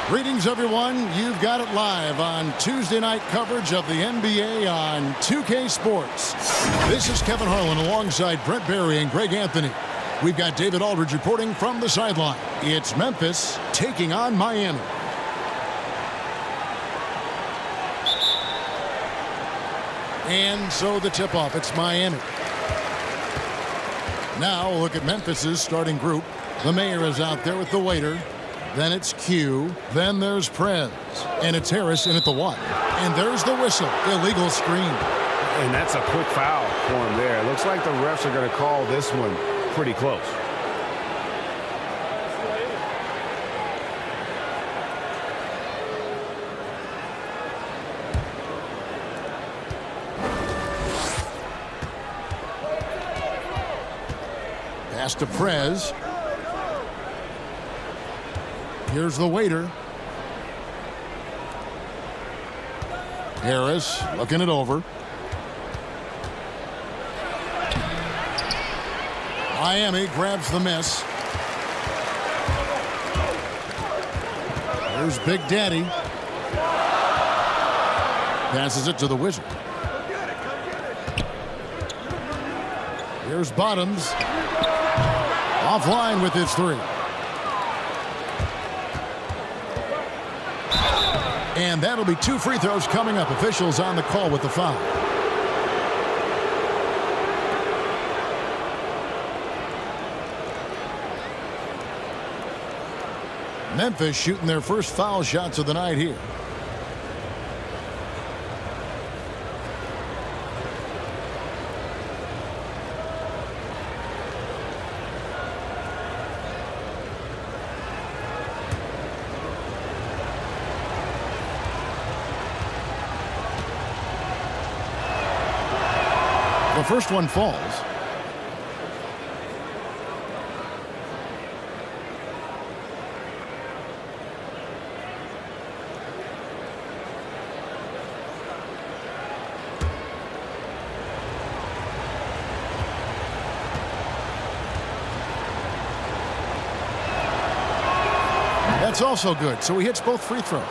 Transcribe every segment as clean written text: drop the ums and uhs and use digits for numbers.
Greetings, everyone. You've got it live on Tuesday night coverage of the NBA on 2K Sports. This is Kevin Harlan alongside Brent Barry and Greg Anthony. We've got David Aldridge reporting from the sideline. It's Memphis taking on Miami. And so the tip-off, it's Miami. Now look at Memphis's starting group. The mayor is out there with the waiter. Then it's Q. Then there's Prez. And it's Harris in at the 1. And there's the whistle. Illegal screen. And that's a quick foul for him there. It looks like the refs are going to call this one pretty close. Pass to Prez. Here's the waiter. Harris looking it over. Miami grabs the miss. Here's Big Daddy. Passes it to the Wizard. Here's Bottoms. Offline with his 3. And that'll be 2 free throws coming up. Officials on the call with the foul. Memphis shooting their first foul shots of the night here. The first one falls. That's also good. So he hits both free throws.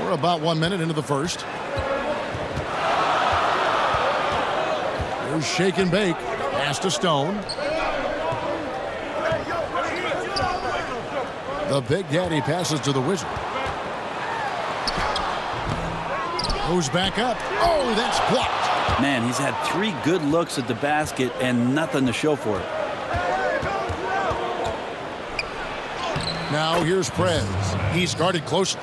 We're about 1 minute into the first. Here's Shake and Bake. Pass to Stone. The Big Daddy passes to the Wizard. Goes back up. Oh, that's blocked. Man, he's had 3 good looks at the basket and nothing to show for it. Now here's Prez. He's guarded closely.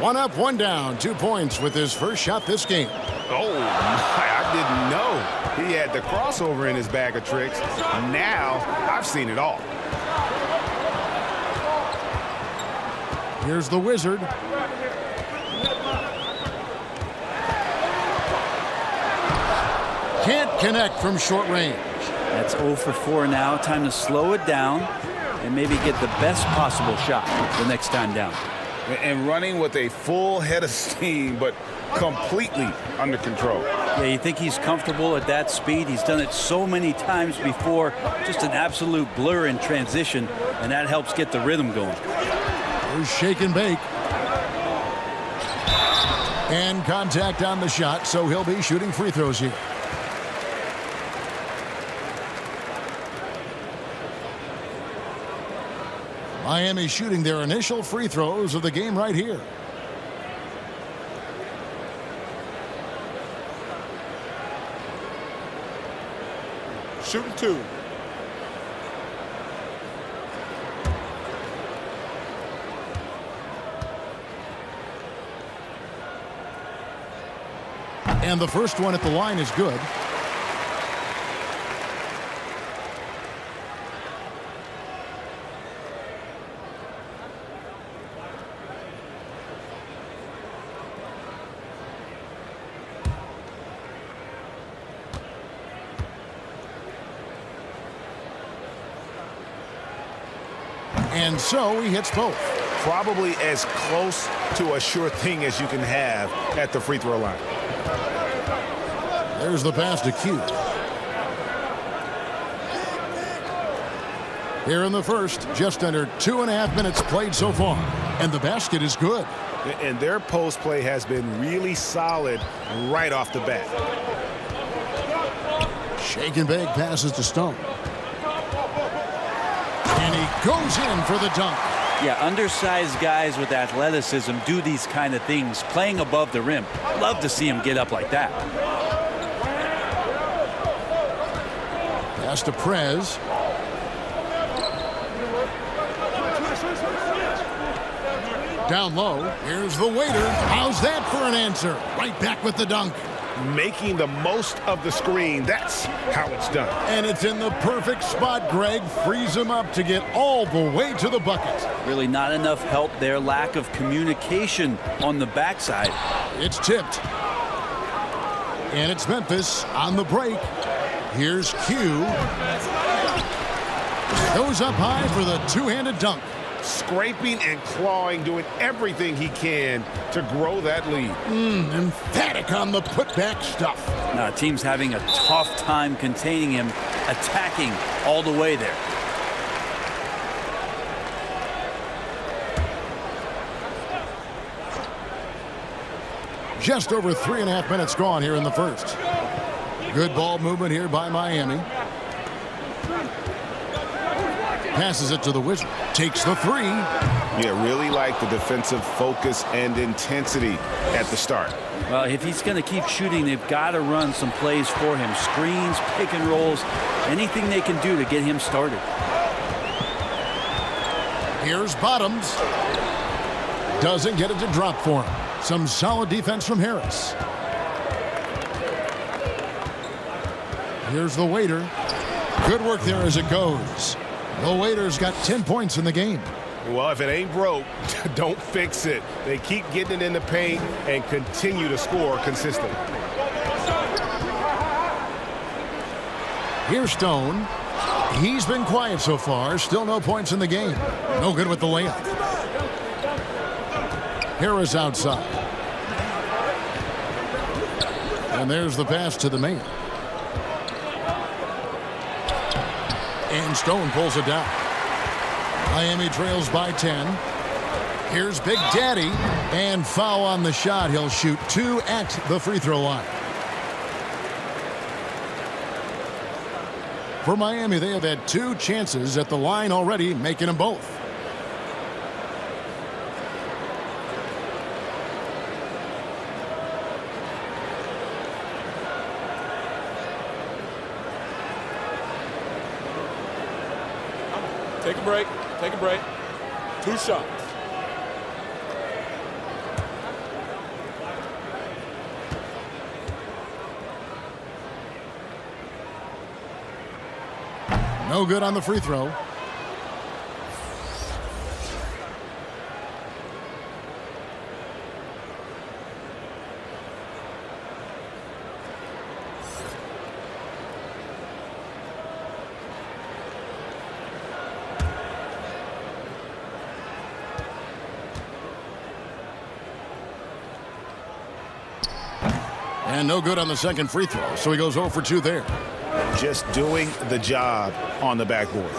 1 up, 1 down. 2 points with his first shot this game. Oh, my, I didn't know he had the crossover in his bag of tricks. Now I've seen it all. Here's the Wizard. Can't connect from short range. That's 0 for 4 now. Time to slow it down and maybe get the best possible shot the next time down. And running with a full head of steam, but completely under control. Yeah, you think he's comfortable at that speed? He's done it so many times before. Just an absolute blur in transition, and that helps get the rhythm going. Here's Shake and Bake. And contact on the shot, so he'll be shooting free throws here. Miami shooting their initial free throws of the game right here. Shooting 2. And the first one at the line is good. And so he hits both. Probably as close to a sure thing as you can have at the free throw line. There's the pass to Q. Here in the first, just under 2.5 minutes played so far. And the basket is good. And their post play has been really solid right off the bat. Shake and bake passes to Stone. And he goes in for the dunk. Yeah, undersized guys with athleticism do these kind of things, playing above the rim. Love to see him get up like that. Pass to Prez. Down low. Here's the waiter. How's that for an answer? Right back with the dunk. Making the most of the screen. That's how it's done. And it's in the perfect spot. Greg frees him up to get all the way to the bucket. Really not enough help there. Lack of communication on the backside. It's tipped. And it's Memphis on the break. Here's Q. Goes up high for the two-handed dunk. Scraping and clawing, doing everything he can to grow that lead. Emphatic on the putback stuff. Now, team's having a tough time containing him, attacking all the way there. Just over 3.5 minutes gone here in the first. Good ball movement here by Miami. Passes it to the Wizard. Takes the three. Yeah, really like the defensive focus and intensity at the start. Well, if he's going to keep shooting, they've got to run some plays for him. Screens, pick and rolls, anything they can do to get him started. Here's Bottoms. Doesn't get it to drop for him. Some solid defense from Harris. Here's the waiter. Good work there as it goes. The waiter's got 10 points in the game. Well, if it ain't broke, don't fix it. They keep getting it in the paint and continue to score consistently. Here's Stone. He's been quiet so far. Still no points in the game. No good with the layup. Harris outside. And there's the pass to the man. And Stone pulls it down. Miami trails by 10. Here's Big Daddy. And foul on the shot. He'll shoot 2 at the free throw line. For Miami, they have had 2 chances at the line already, making them both. Take a break. Take a break. 2 shots. No good on the free throw. And no good on the second free throw, so he goes 0 for 2 there. Just doing the job on the backboard.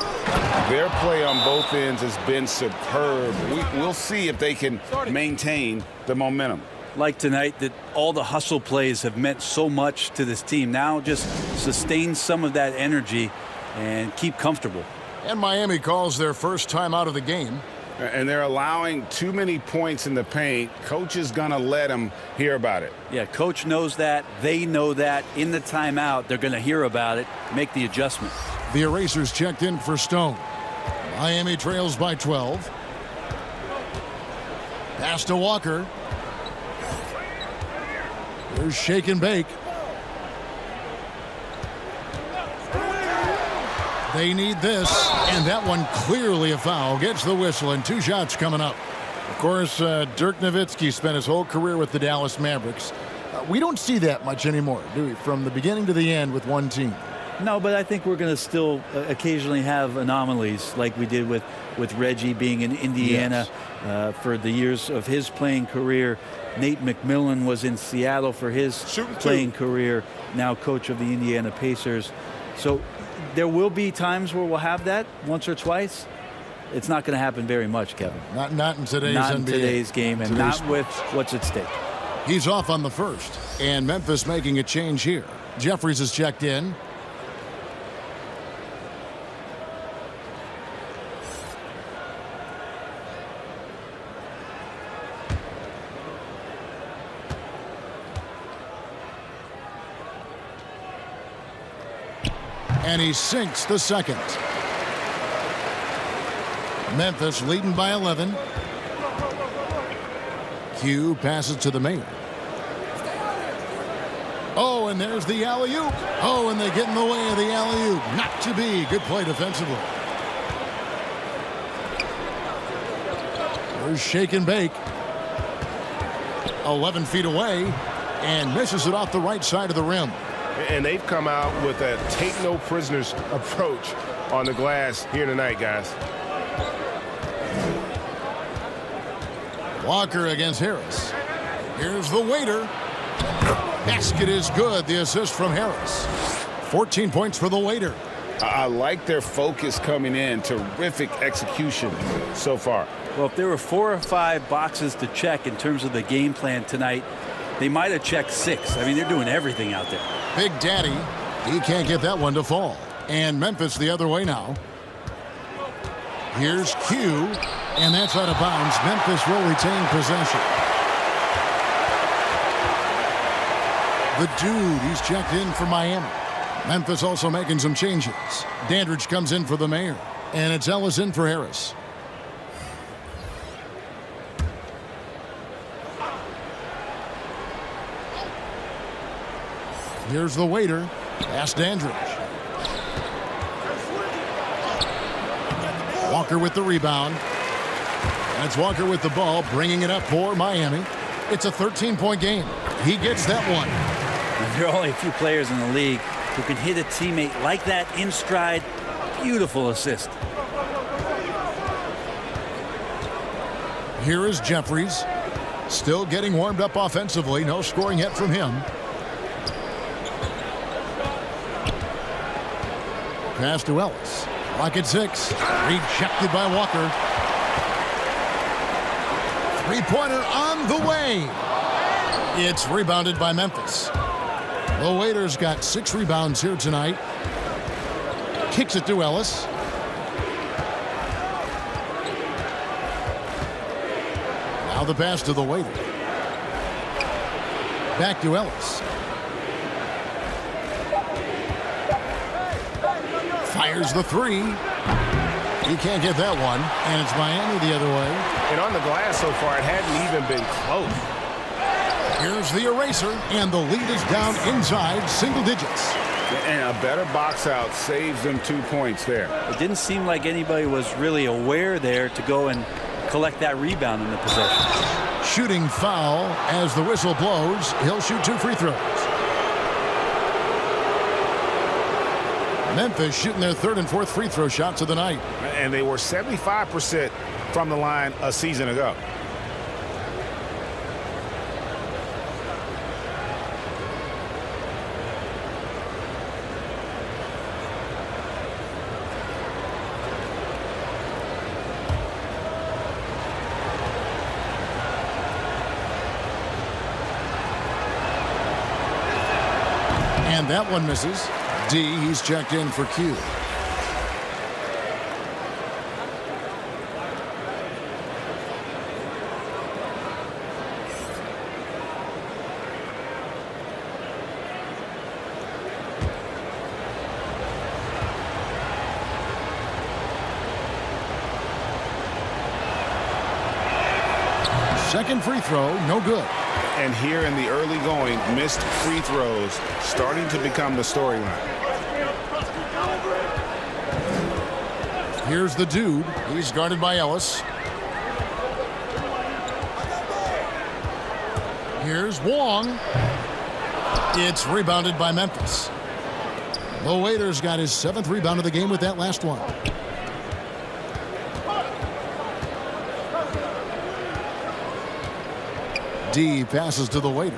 Their play on both ends has been superb. We'll see if they can maintain the momentum. Like tonight, that all the hustle plays have meant so much to this team. Now just sustain some of that energy and keep comfortable. And Miami calls their first time out of the game. And they're allowing too many points in the paint. Coach is going to let them hear about it. Yeah, coach knows that. They know that. In the timeout, they're going to hear about it, make the adjustment. The Erasers checked in for Stone. Miami trails by 12. Pass to Walker. Here's Shake and Bake. They need this, and that one clearly a foul. Gets the whistle, and 2 shots coming up. Of course, Dirk Nowitzki spent his whole career with the Dallas Mavericks. We don't see that much anymore, do we? From the beginning to the end with one team. No, but I think we're going to still occasionally have anomalies like we did with Reggie being in Indiana for the years of his playing career. Nate McMillan was in Seattle for his playing career, now coach of the Indiana Pacers. So there will be times where we'll have that once or twice. It's not going to happen very much, Kevin. Not in today's Not in NBA. today's game, and Today's not with what's at stake. He's off on the first, and Memphis making a change here. Jeffries is checked in. And he sinks the second. Memphis leading by 11. Q passes to the mayor. Oh, and there's the alley-oop. Oh, and they get in the way of the alley-oop. Not to be. Good play defensively. There's shake and bake. 11 feet away, and misses it off the right side of the rim. And they've come out with a take-no-prisoners approach on the glass here tonight, guys. Walker against Harris. Here's the waiter. Basket is good. The assist from Harris. 14 points for the waiter. I like their focus coming in. Terrific execution so far. Well, if there were 4 or 5 boxes to check in terms of the game plan tonight, they might have checked 6. I mean, they're doing everything out there. Big Daddy, he can't get that one to fall. And Memphis the other way now. Here's Q, and that's out of bounds. Memphis will retain possession. The dude, he's checked in for Miami. Memphis also making some changes. Dandridge comes in for the mayor, and it's Ellis in for Harris. Here's the waiter. Pass Dandridge. Walker with the rebound. That's Walker with the ball, bringing it up for Miami. It's a 13-point game. He gets that one. There are only a few players in the league who can hit a teammate like that in stride. Beautiful assist. Here is Jeffries. Still getting warmed up offensively. No scoring yet from him. Pass to Ellis. Clock at 6. Rejected by Walker. Three-pointer on the way. It's rebounded by Memphis. The Waiters got 6 rebounds here tonight. Kicks it to Ellis. Now the pass to the Waiter. Back to Ellis. Fires the 3. He can't get that one, and it's Miami the other way. And on the glass so far, it hadn't even been close. Here's the eraser, and the lead is down inside single digits. And a better box out saves them 2 points there. It didn't seem like anybody was really aware there to go and collect that rebound in the possession. Shooting foul as the whistle blows. He'll shoot 2 free throws. Memphis shooting their 3rd and 4th free throw shots of the night. And they were 75% from the line a season ago. And that one misses. D, he's checked in for Q. Second free throw, no good. And here in the early going, missed free throws starting to become the storyline. Here's the dude. He's guarded by Ellis. Here's Wong. It's rebounded by Memphis. The Waiters got his 7th rebound of the game with that last one. D passes to the Waiter.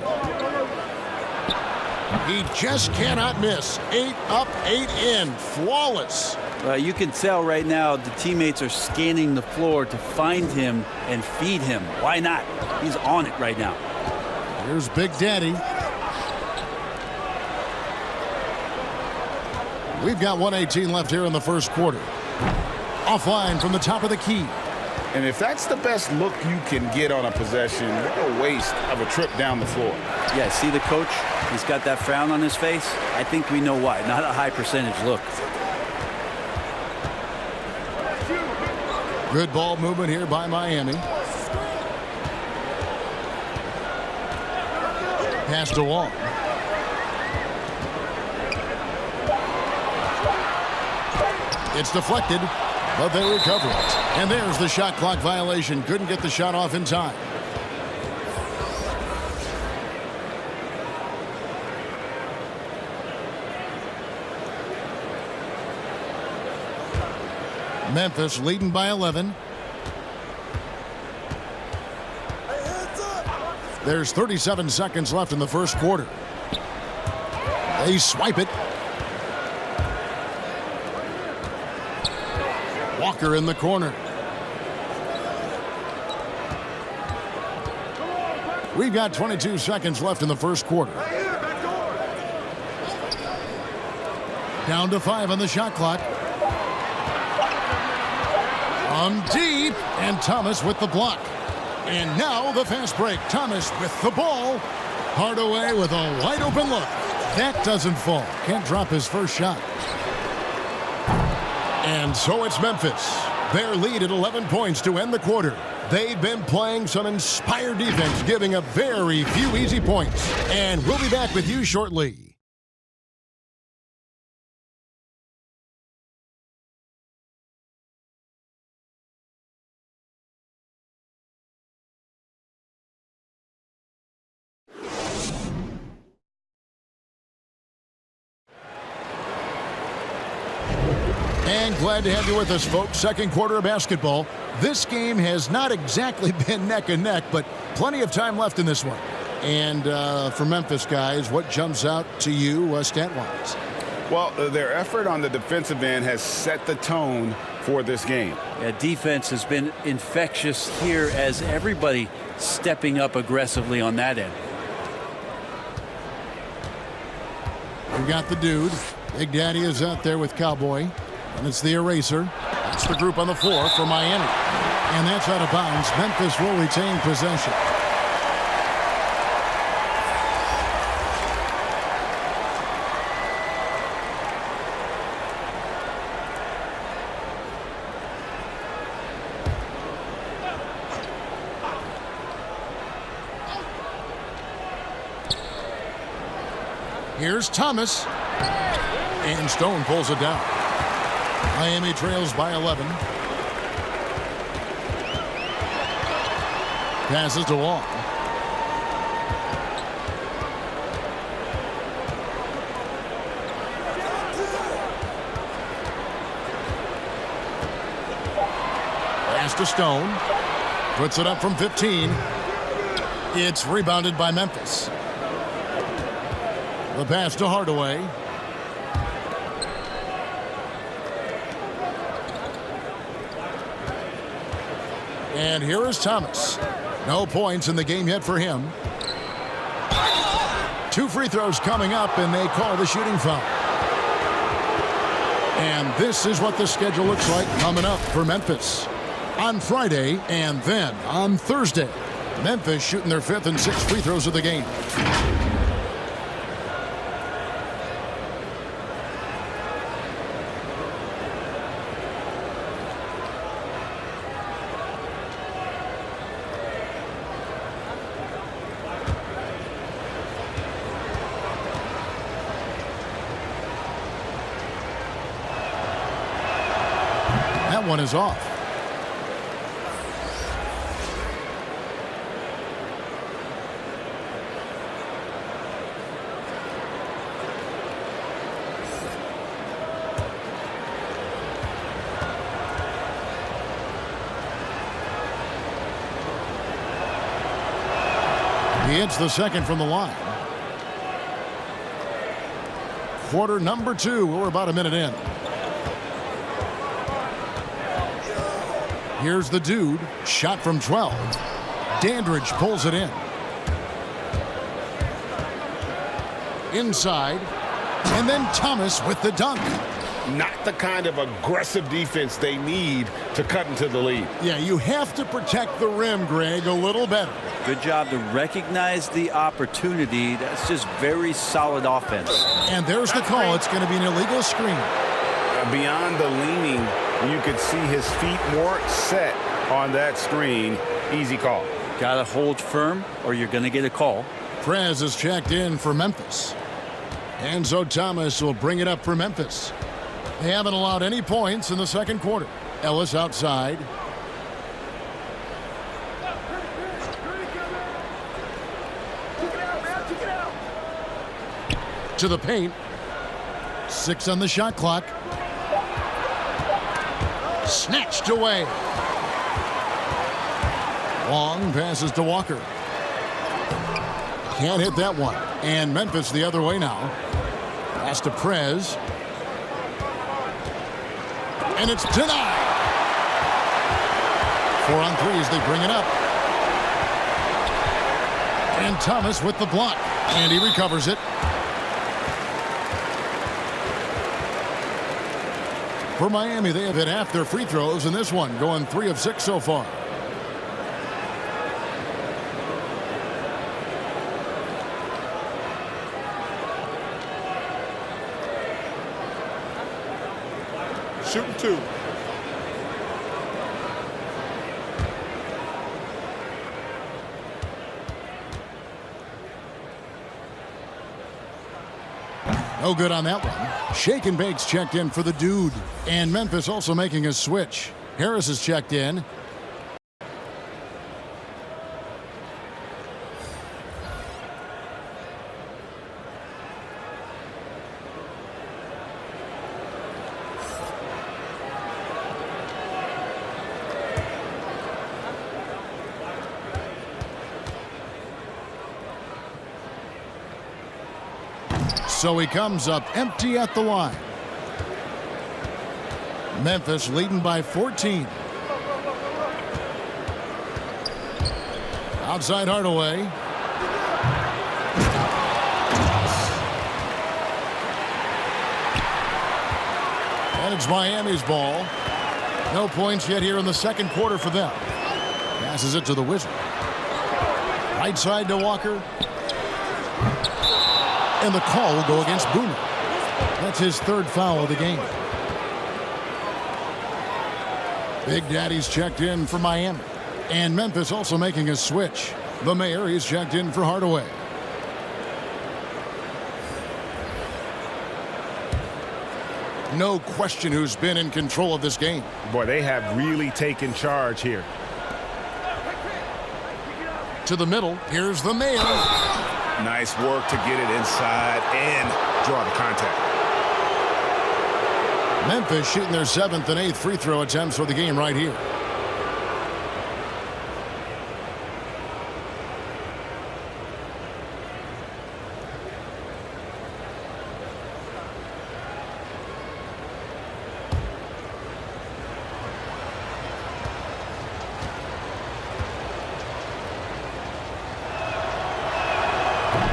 He just cannot miss. 8 up, 8 in. Flawless. You can tell right now the teammates are scanning the floor to find him and feed him. Why not? He's on it right now. Here's Big Daddy. We've got 1:18 left here in the first quarter. Offline from the top of the key. And if that's the best look you can get on a possession, what a waste of a trip down the floor. Yeah, see the coach? He's got that frown on his face. I think we know why. Not a high percentage look. Good ball movement here by Miami. Pass to Wall. It's deflected, but they recover it. And there's the shot clock violation. Couldn't get the shot off in time. Memphis leading by 11. There's 37 seconds left in the first quarter. They swipe it. Walker in the corner. We've got 22 seconds left in the first quarter. Down to 5 on the shot clock. From deep, and Thomas with the block. And now the fast break. Thomas with the ball. Hardaway with a wide open look. That doesn't fall. Can't drop his first shot. And so it's Memphis. Their lead at 11 points to end the quarter. They've been playing some inspired defense, giving up very few easy points. And we'll be back with you shortly. And glad to have you with us, folks. Second quarter of basketball. This game has not exactly been neck and neck, but plenty of time left in this one. And for Memphis guys, what jumps out to you stat-wise? Well, their effort on the defensive end has set the tone for this game. Yeah, defense has been infectious here as everybody stepping up aggressively on that end. We got the dude. Big Daddy is out there with Cowboy. And it's the eraser. That's the group on the floor for Miami. And that's out of bounds. Memphis will retain possession. Here's Thomas. And Stone pulls it down. Miami trails by 11. Passes to Wall. Pass to Stone. Puts it up from 15. It's rebounded by Memphis. The pass to Hardaway. And here is Thomas. No points in the game yet for him. 2 free throws coming up, and they call the shooting foul. And this is what the schedule looks like coming up for Memphis. On Friday and then on Thursday. Memphis shooting their 5th and 6th free throws of the game. That one is off. He hits the second from the line. quarter number 2. We're about a minute in. Here's the dude. Shot from 12. Dandridge pulls it in. Inside. And then Thomas with the dunk. Not the kind of aggressive defense they need to cut into the lead. Yeah, you have to protect the rim, Greg, a little better. Good job to recognize the opportunity. That's just very solid offense. And there's the call. It's going to be an illegal screen. Beyond the leaning, you could see his feet more set on that screen. Easy call. Got to hold firm or you're going to get a call. Prez is checked in for Memphis. Enzo Thomas will bring it up for Memphis. They haven't allowed any points in the second quarter. Ellis outside. To the paint. 6 on the shot clock. Snatched away. Long passes to Walker. Can't hit that one. And Memphis the other way now. Pass to Prez. And it's denied. 4 on 3 as they bring it up. And Thomas with the block. And he recovers it. For Miami, they have hit half their free throws in this one, going 3 of 6 so far. Shooting 2. No good on that one. Shake and Bake's checked in for the dude. And Memphis also making a switch. Harris is checked in. So he comes up empty at the line. Memphis leading by 14. Outside Hardaway. And it's Miami's ball. No points yet here in the second quarter for them. Passes it to the Wizard. Right side to Walker. And the call will go against Booner. That's his 3rd foul of the game. Big Daddy's checked in for Miami. And Memphis also making a switch. The Mayor is checked in for Hardaway. No question who's been in control of this game. Boy, they have really taken charge here. To the middle, here's the Mayor. Nice work to get it inside and draw the contact. Memphis shooting their 7th and 8th free throw attempts for the game right here.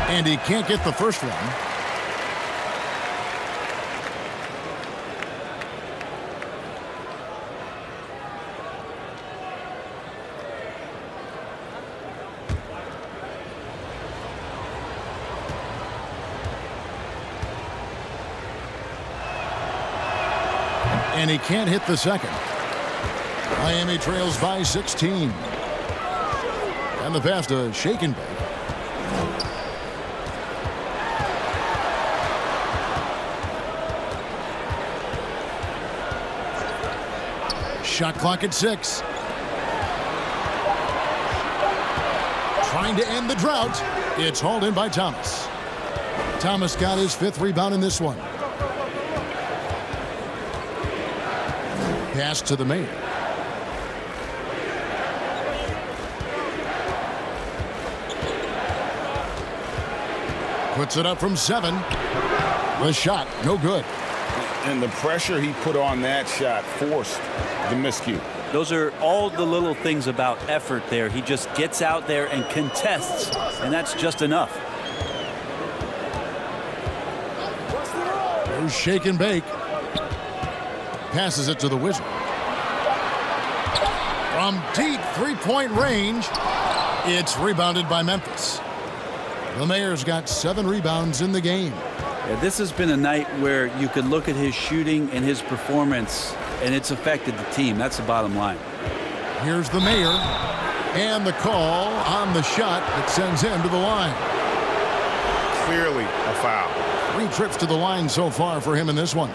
And he can't get the first one. And he can't hit the second. Miami trails by 16. And the pass to Shake and Bake. Shot clock at 6. Trying to end the drought. It's hauled in by Thomas. Thomas got his 5th rebound in this one. Pass to the Mayor. Puts it up from 7. The shot, no good. And the pressure he put on that shot forced the miscue. Those are all the little things about effort there. He just gets out there and contests, and that's just enough. There's shake and bake. Passes it to the Wizard. From deep three-point range, it's rebounded by Memphis. The Mayor's got 7 rebounds in the game. Yeah, this has been a night where you could look at his shooting and his performance, and it's affected the team. That's the bottom line. Here's the Mayor, and the call on the shot that sends him to the line. Clearly a foul. 3 trips to the line so far for him in this one.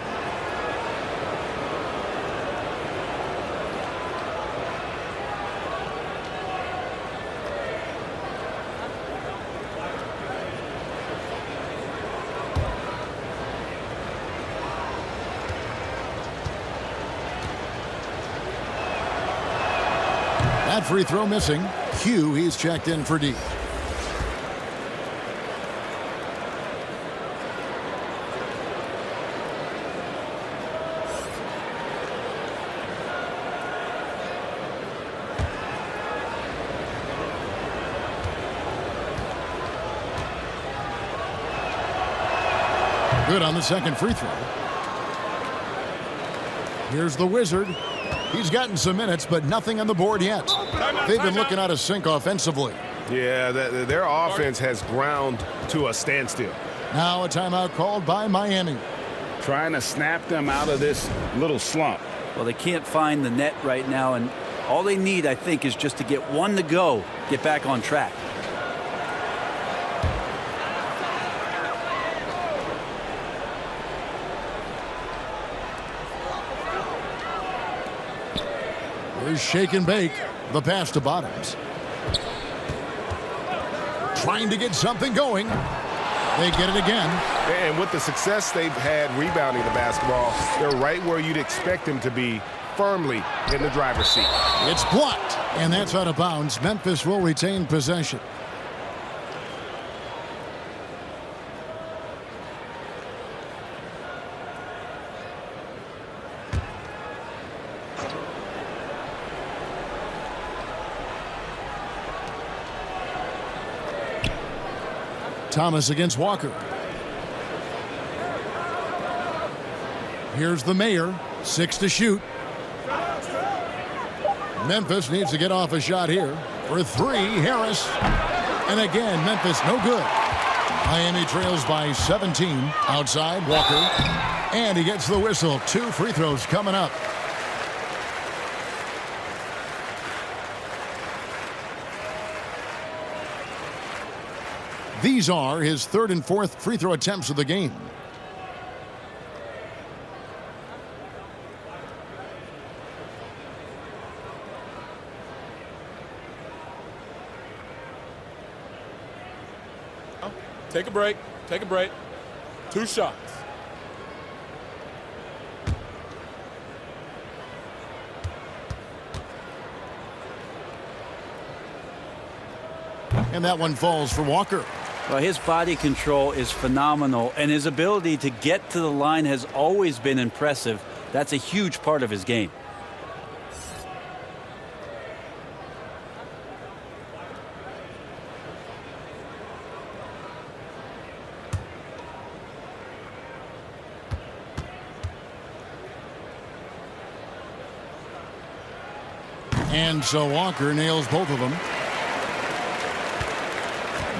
That free throw missing. Hugh, he's checked in for D. Good on the second free throw. Here's the Wizard. He's gotten some minutes, but nothing on the board yet. They've been looking out of sync offensively. Yeah, their offense has ground to a standstill. Now a timeout called by Miami. Trying to snap them out of this little slump. Well, they can't find the net right now, and all they need, I think, is just to get one to go, get back on track. Here's shake and bake. The pass to Bottoms. Trying to get something going. They get it again. And with the success they've had rebounding the basketball, they're right where you'd expect them to be, firmly in the driver's seat. It's blocked, and that's out of bounds. Memphis will retain possession. Thomas against Walker. Here's the Mayor. 6 to shoot. Memphis needs to get off a shot here. For 3, Harris. And again, Memphis no good. Miami trails by 17. Outside, Walker. And he gets the whistle. 2 free throws coming up. These are his 3rd and 4th free throw attempts of the game. Take a break. Take a break. 2 shots. And that one falls for Walker. Well, his body control is phenomenal, and his ability to get to the line has always been impressive. That's a huge part of his game. And so Walker nails both of them.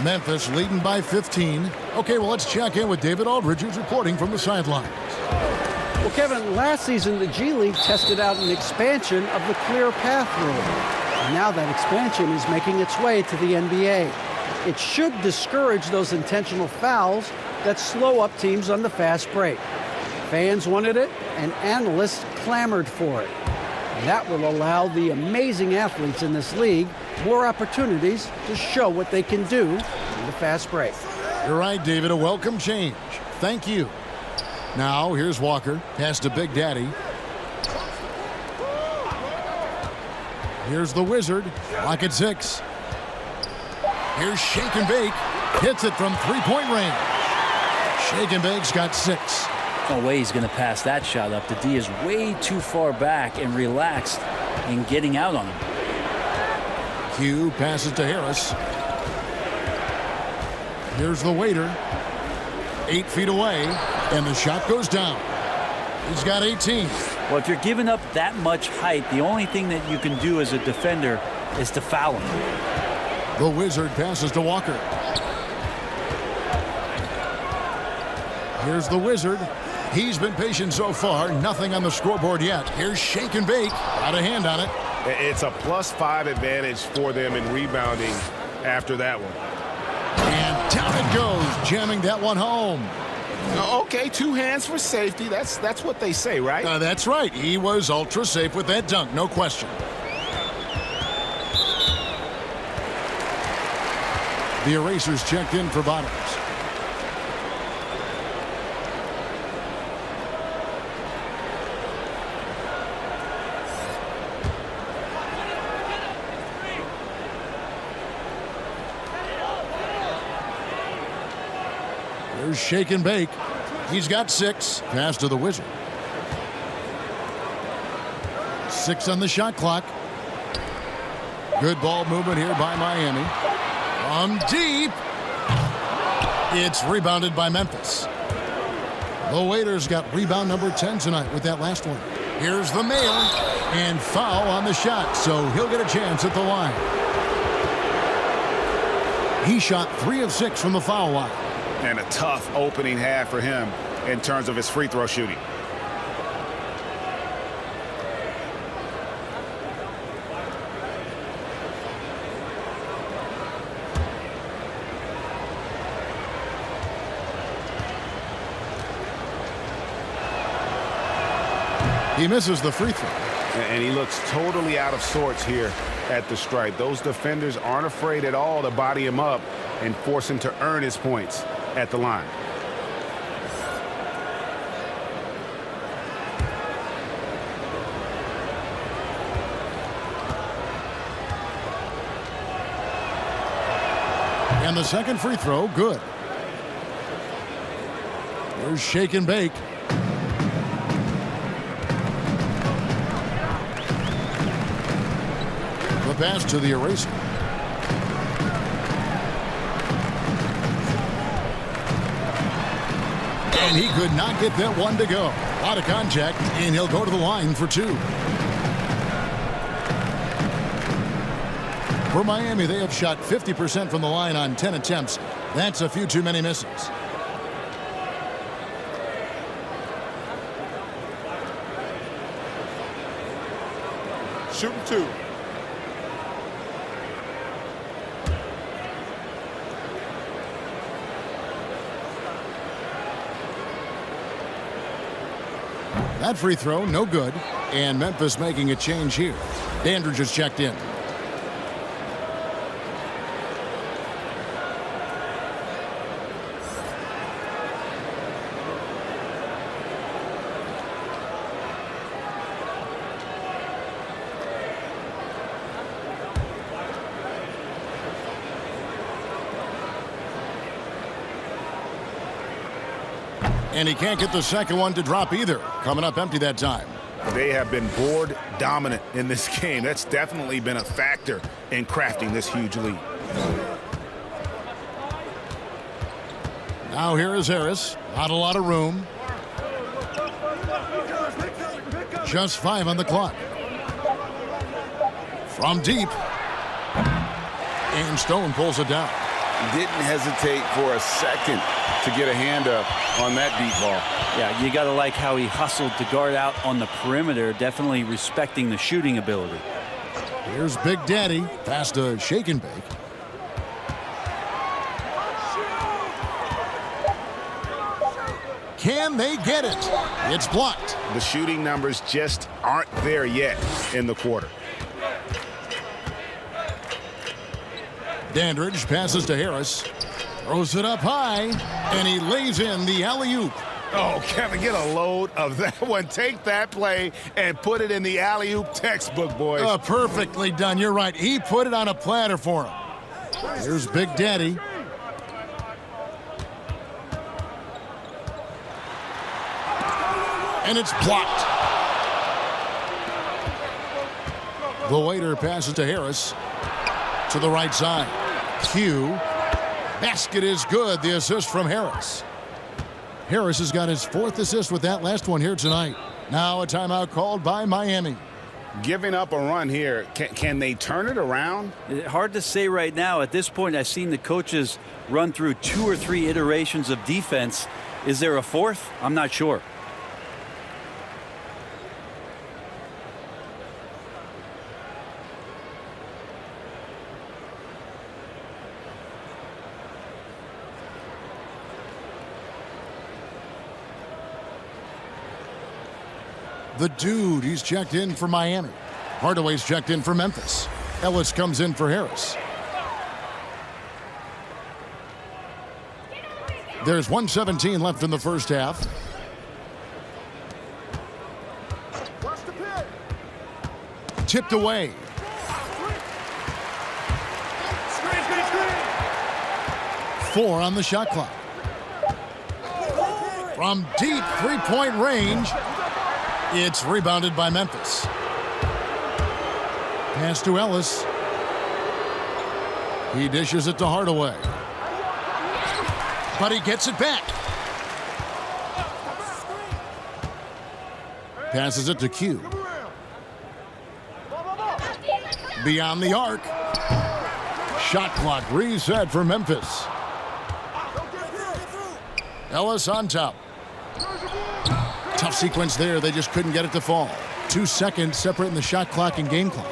Memphis leading by 15. Okay, well, let's check in with David Aldridge, who's reporting from the sidelines. Well, Kevin, last season the G League tested out an expansion of the clear path rule. And now that expansion is making its way to the NBA. It should discourage those intentional fouls that slow up teams on the fast break. Fans wanted it, and analysts clamored for it. And that will allow the amazing athletes in this league more opportunities to show what they can do in the fast break. You're right, David. A welcome change. Thank you. Now, here's Walker. Pass to Big Daddy. Here's the Wizard. Lock at 6. Here's shake and bake. Hits it from 3-point range. Shake and bake's got 6. No way he's going to pass that shot up. The D is way too far back and relaxed in getting out on him. Q passes to Harris. Here's the waiter. 8 feet away, and the shot goes down. He's got 18. Well, if you're giving up that much height, the only thing that you can do as a defender is to foul him. The Wizard passes to Walker. Here's the Wizard. He's been patient so far. Nothing on the scoreboard yet. Here's Shake and Bake. Got a hand on it. It's a +5 advantage for them in rebounding after that one. And down it goes, jamming that one home. Okay, 2 hands for safety. That's what they say, right? That's right. He was ultra safe with that dunk, no question. The Erasers checked in for Bottoms. There's Shake and Bake. He's got 6. Pass to the Wizard. 6 on the shot clock. Good ball movement here by Miami. From deep. It's rebounded by Memphis. The Waiters got rebound number 10 tonight with that last one. Here's the mail. And foul on the shot, so he'll get a chance at the line. He shot 3 of 6 from the foul line. And a tough opening half for him in terms of his free throw shooting. He misses the free throw. And he looks totally out of sorts here at the stripe. Those defenders aren't afraid at all to body him up and force him to earn his points at the line. And the second free throw, good. There's Shake and Bake. The pass to the Eraser. And he could not get that one to go. A lot of contact, and he'll go to the line for 2. For Miami, they have shot 50% from the line on 10 attempts. That's a few too many misses. Shooting 2. That free throw, no good. And Memphis making a change here. Dandridge has checked in. And he can't get the second one to drop either. Coming up empty that time. They have been board dominant in this game. That's definitely been a factor in crafting this huge lead. Now here is Harris. Not a lot of room. Just 5 on the clock. From deep. And Stone pulls it down. Didn't hesitate for a second to get a hand up on that deep ball. Yeah, you got to like how he hustled to guard out on the perimeter, definitely respecting the shooting ability. Here's Big Daddy. Pass to Shake and Bake. Can they get it? It's blocked. The shooting numbers just aren't there yet in the quarter. Dandridge passes to Harris. Throws it up high, and he lays in the alley-oop. Oh, Kevin, get a load of that one. Take that play and put it in the alley-oop textbook, boys. Perfectly done. You're right. He put it on a platter for him. Here's Big Daddy. And it's blocked. The waiter passes to Harris. To the right side. Q. Basket is good. The assist from Harris. Harris has got his 4th assist with that last one here tonight. Now a timeout called by Miami. Giving up a run here. Can they turn it around? Hard to say right now. At this point, I've seen the coaches run through 2 or 3 iterations of defense. Is there a 4th? I'm not sure. The dude, he's checked in for Miami. Hardaway's checked in for Memphis. Ellis comes in for Harris. There's 1:17 left in the first half. Tipped away. Four on the shot clock. From deep three-point range, it's rebounded by Memphis. Pass to Ellis. He dishes it to Hardaway. But he gets it back. Passes it to Q. Beyond the arc. Shot clock reset for Memphis. Ellis on top. Tough sequence there. They just couldn't get it to fall. 2 seconds separating the shot clock and game clock.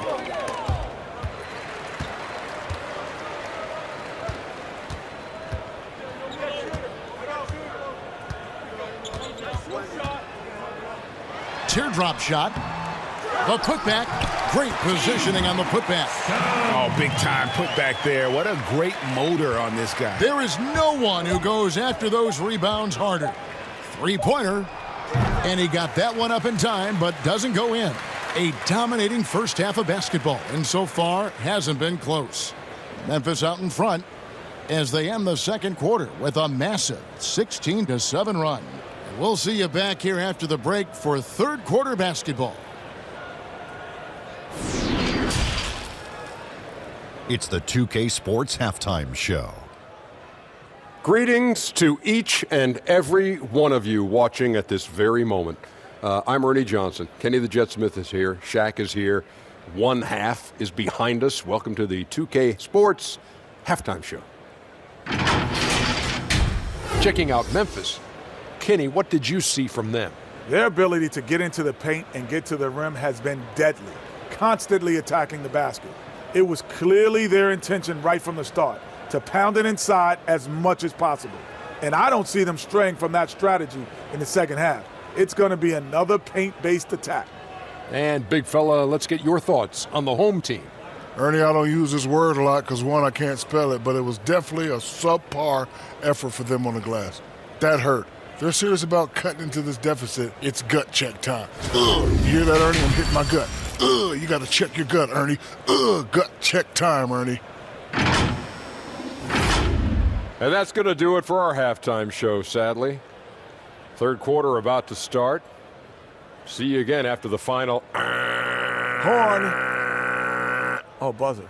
Teardrop shot. The putback. Great positioning on the putback. Oh, big time putback there. What a great motor on this guy. There is no one who goes after those rebounds harder. Three-pointer. And he got that one up in time, but doesn't go in. A dominating first half of basketball, and so far hasn't been close. Memphis out in front as they end the second quarter with a massive 16-7 run. And we'll see you back here after the break for third quarter basketball. It's the 2K Sports Halftime Show. Greetings to each and every one of you watching at this very moment. I'm Ernie Johnson. Kenny the Jet Smith is here. Shaq is here. One half is behind us. Welcome to the 2K Sports Halftime Show. Checking out Memphis. Kenny, what did you see from them? Their ability to get into the paint and get to the rim has been deadly, constantly attacking the basket. It was clearly their intention right from the start to pound it inside as much as possible. And I don't see them straying from that strategy in the second half. It's going to be another paint-based attack. And, big fella, let's get your thoughts on the home team. Ernie, I don't use this word a lot because, one, I can't spell it, but it was definitely a subpar effort for them on the glass. That hurt. If they're serious about cutting into this deficit, it's gut check time. You hear that, Ernie? I'm hitting my gut. You got to check your gut, Ernie. Gut check time, Ernie. And that's going to do it for our halftime show, sadly. Third quarter about to start. See you again after the final. Horn. Oh, buzzer.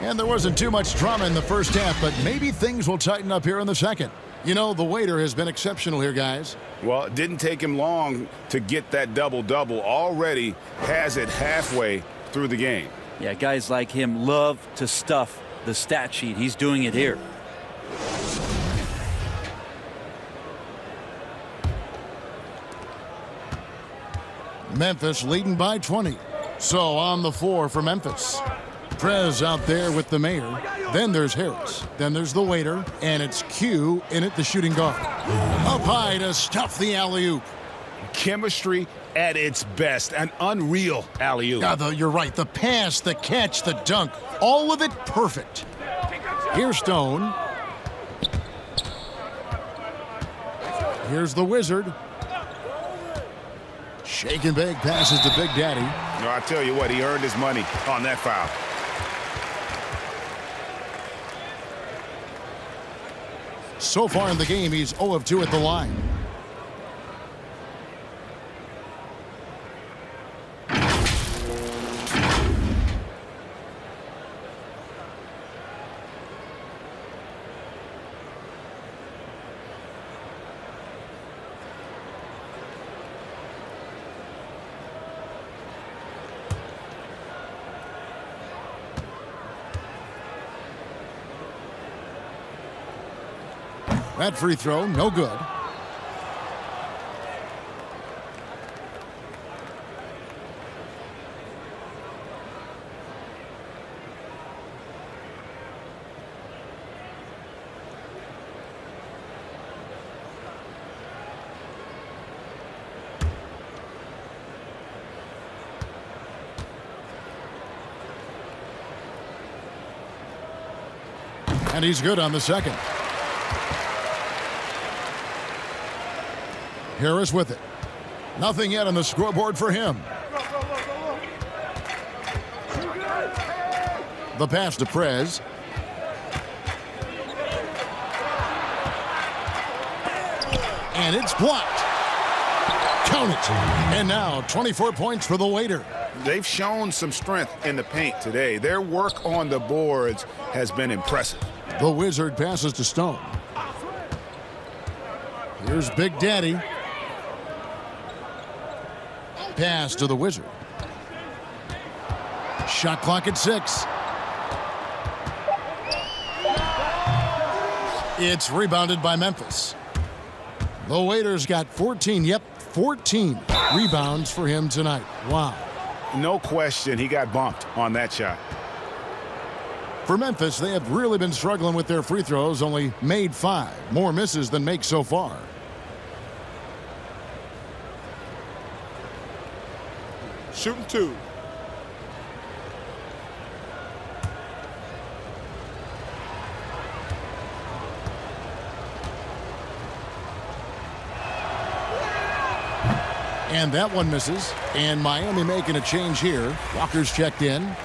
And there wasn't too much drama in the first half, but maybe things will tighten up here in the second. You know, the waiter has been exceptional here, guys. Well, it didn't take him long to get that double-double. Already has it halfway through the game. Yeah, guys like him love to stuff the stat sheet. He's doing it here. Memphis leading by 20. So on the floor for Memphis. Prez out there with the mayor. Then there's Harris. Then there's the waiter. And it's Q in at the shooting guard. Up high to stuff the alley-oop. Chemistry at its best. An unreal alley-oop. You're right. The pass, the catch, the dunk. All of it perfect. Here's Stone. Here's the Wizard. Shake and bake passes to Big Daddy. No, I tell you what, he earned his money on that foul. So far in the game, he's 0 of 2 at the line. That free throw, no good. And he's good on the second. Harris with it. Nothing yet on the scoreboard for him. The pass to Prez. And it's blocked. Count it. And now 24 points for the waiter. They've shown some strength in the paint today. Their work on the boards has been impressive. The Wizard passes to Stone. Here's Big Daddy. Pass to the Wizard. Shot clock at 6. It's rebounded by Memphis. The Waiters got 14. Yep, 14 rebounds for him tonight. Wow. No question he got bumped on that shot. For Memphis, they have really been struggling with their free throws, only made 5. More misses than makes so far. Shooting 2. And that one misses. And Miami making a change here. Walker's checked in.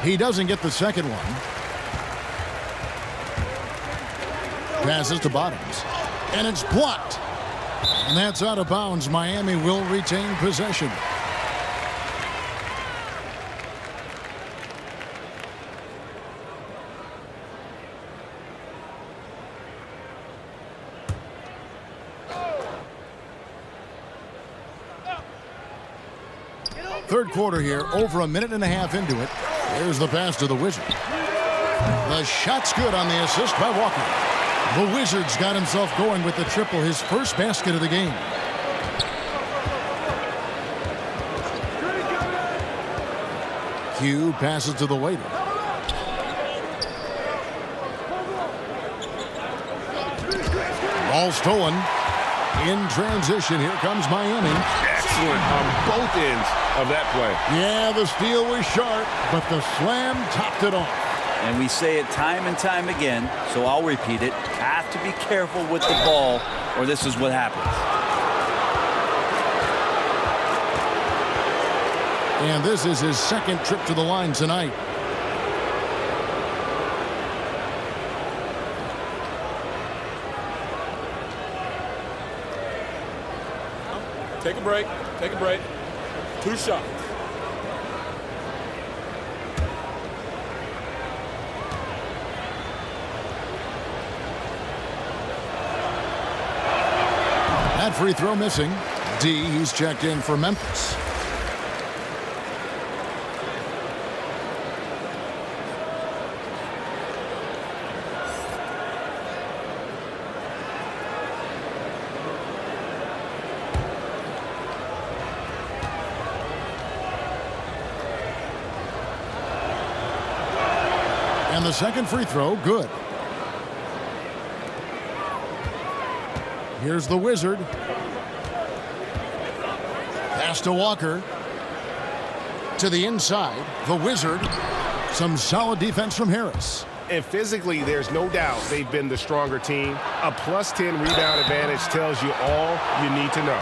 He doesn't get the second one. Passes to Bottoms. And it's blocked. And that's out of bounds. Miami will retain possession. Third quarter here, over a minute and a half into it. There's the pass to the Wizard. The shot's good on the assist by Walker. The Wizards got himself going with the triple, his first basket of the game. Q passes to the Waiter. Ball stolen. In transition, here comes Miami. Excellent on both ends of that play. Yeah, the steal was sharp, but the slam topped it off. And we say it time and time again, so I'll repeat it. Have to be careful with the ball, or this is what happens. And this is his second trip to the line tonight. Take a break. Take a break. 2 shots. That free throw missing. D, he's checked in for Memphis. And the second free throw, good. Here's the Wizard. Pass to Walker. To the inside, the Wizard. Some solid defense from Harris. And physically, there's no doubt they've been the stronger team. A +10 rebound advantage tells you all you need to know.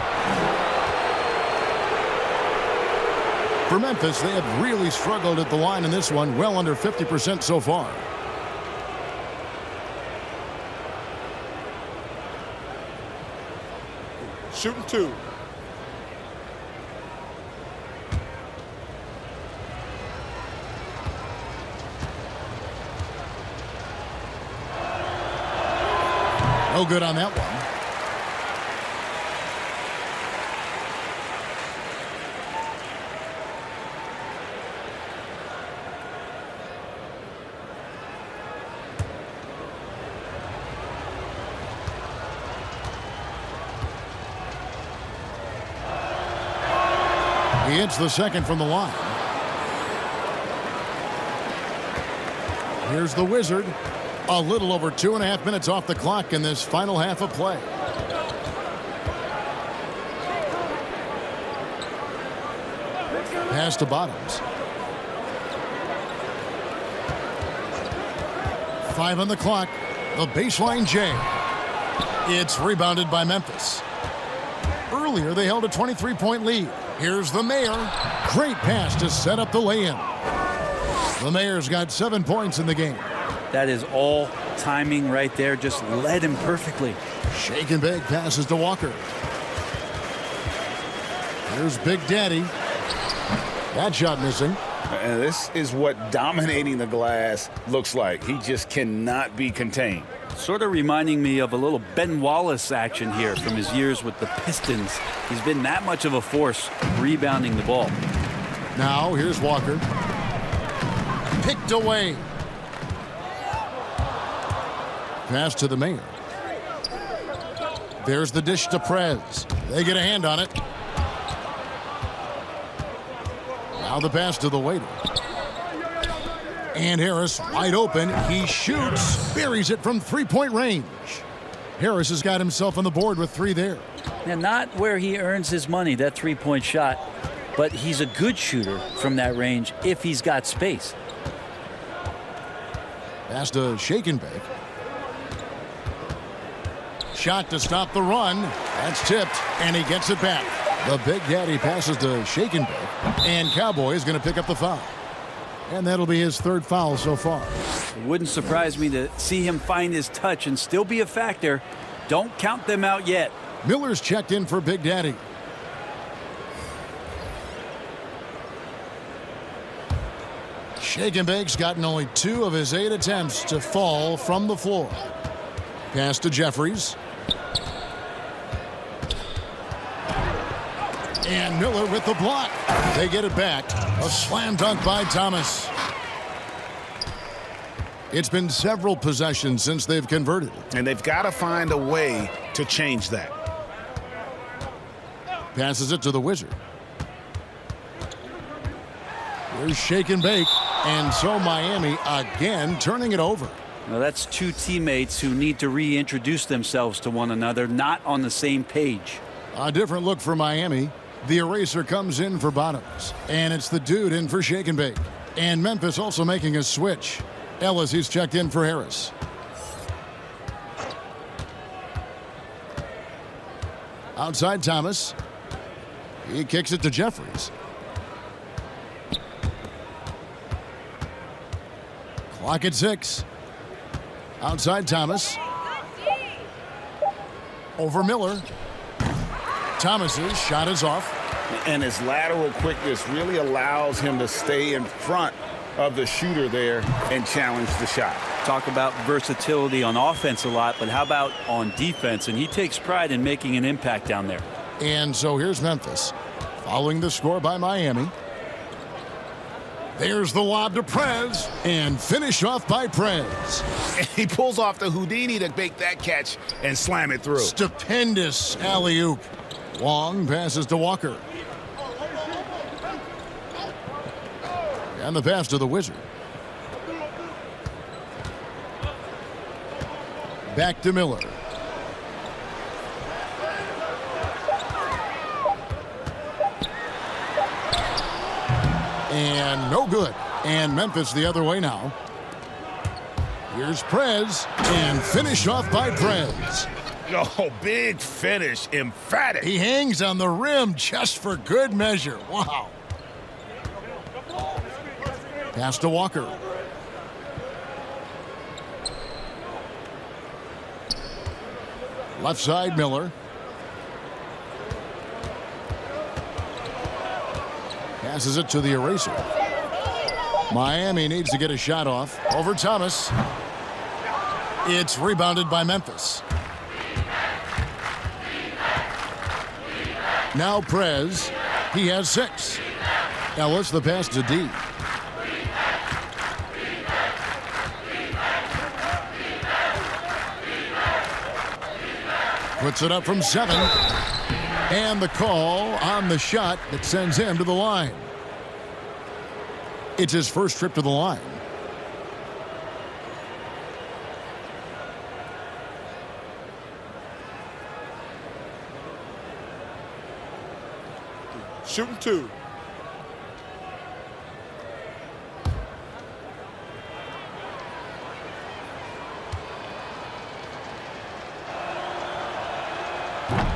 For Memphis, they have really struggled at the line in this one, well under 50% so far. Shooting 2. No good on that one. He hits the second from the line. Here's the Wizard. A little over 2.5 minutes off the clock in this final half of play. Pass to Bottoms. 5 on the clock. The baseline J. It's rebounded by Memphis. Earlier, they held a 23-point lead. Here's the Mayor. Great pass to set up the lay-in. The Mayor's got 7 points in the game. That is all timing right there. Just led him perfectly. Shake and bake passes to Walker. Here's Big Daddy. That shot missing. And this is what dominating the glass looks like. He just cannot be contained. Sort of reminding me of a little Ben Wallace action here from his years with the Pistons. He's been that much of a force rebounding the ball. Now here's Walker. Picked away. Pass to the Mayor. There's the dish to Prez. They get a hand on it. Now the pass to the waiter. And Harris wide open. He shoots. Buries it from three-point range. Harris has got himself on the board with 3 there. And not where he earns his money, that three-point shot. But he's a good shooter from that range if he's got space. Pass to Shake and Bake. Shot to stop the run. That's tipped, and he gets it back. The Big Daddy passes to Shake and Bake, and Cowboy is going to pick up the foul. And that'll be his 3rd foul so far. It wouldn't surprise me to see him find his touch and still be a factor. Don't count them out yet. Miller's checked in for Big Daddy. Shake and Bake's gotten only 2 of his 8 attempts to fall from the floor. Pass to Jeffries. And Miller with the block. They get it back. A slam dunk by Thomas. It's been several possessions since they've converted. And they've got to find a way to change that. Passes it to the Wizard. Here's Shake and Bake. And so Miami again turning it over. Now that's 2 teammates who need to reintroduce themselves to one another, not on the same page. A different look for Miami. The eraser comes in for Bottoms. And it's the dude in for Shake and Bake. And Memphis also making a switch. Ellis, he's checked in for Harris. Outside Thomas. He kicks it to Jeffries. Clock at 6. Outside Thomas. Over Miller. Thomas's shot is off. And his lateral quickness really allows him to stay in front of the shooter there and challenge the shot. Talk about versatility on offense a lot, but how about on defense? And he takes pride in making an impact down there. And so here's Memphis following the score by Miami. There's the lob to Prez and finish off by Prez. He pulls off the Houdini to make that catch and slam it through. Stupendous alley-oop. Long passes to Walker. And the pass to the Wizard. Back to Miller. And no good. And Memphis the other way now. Here's Prez, and finished off by Prez. Oh, big finish, emphatic. He hangs on the rim just for good measure. Wow. Pass to Walker. Left side, Miller. Passes it to the eraser. Miami needs to get a shot off. Over Thomas. It's rebounded by Memphis. Now Prez. He has 6. Ellis the pass to D. Puts it up from 7. And the call on the shot that sends him to the line. It's his first trip to the line. Shooting 2.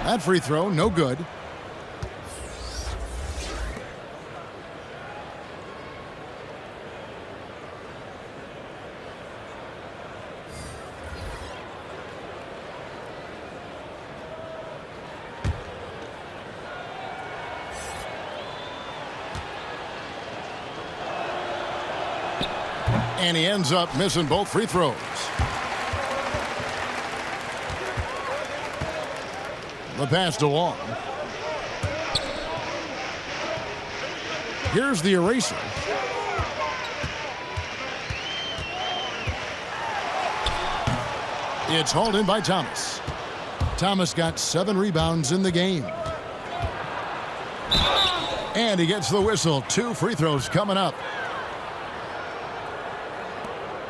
That free throw, no good. And he ends up missing both free throws. The pass to Long. Here's the eraser. It's hauled in by Thomas. Thomas got 7 rebounds in the game. And he gets the whistle. 2 free throws coming up.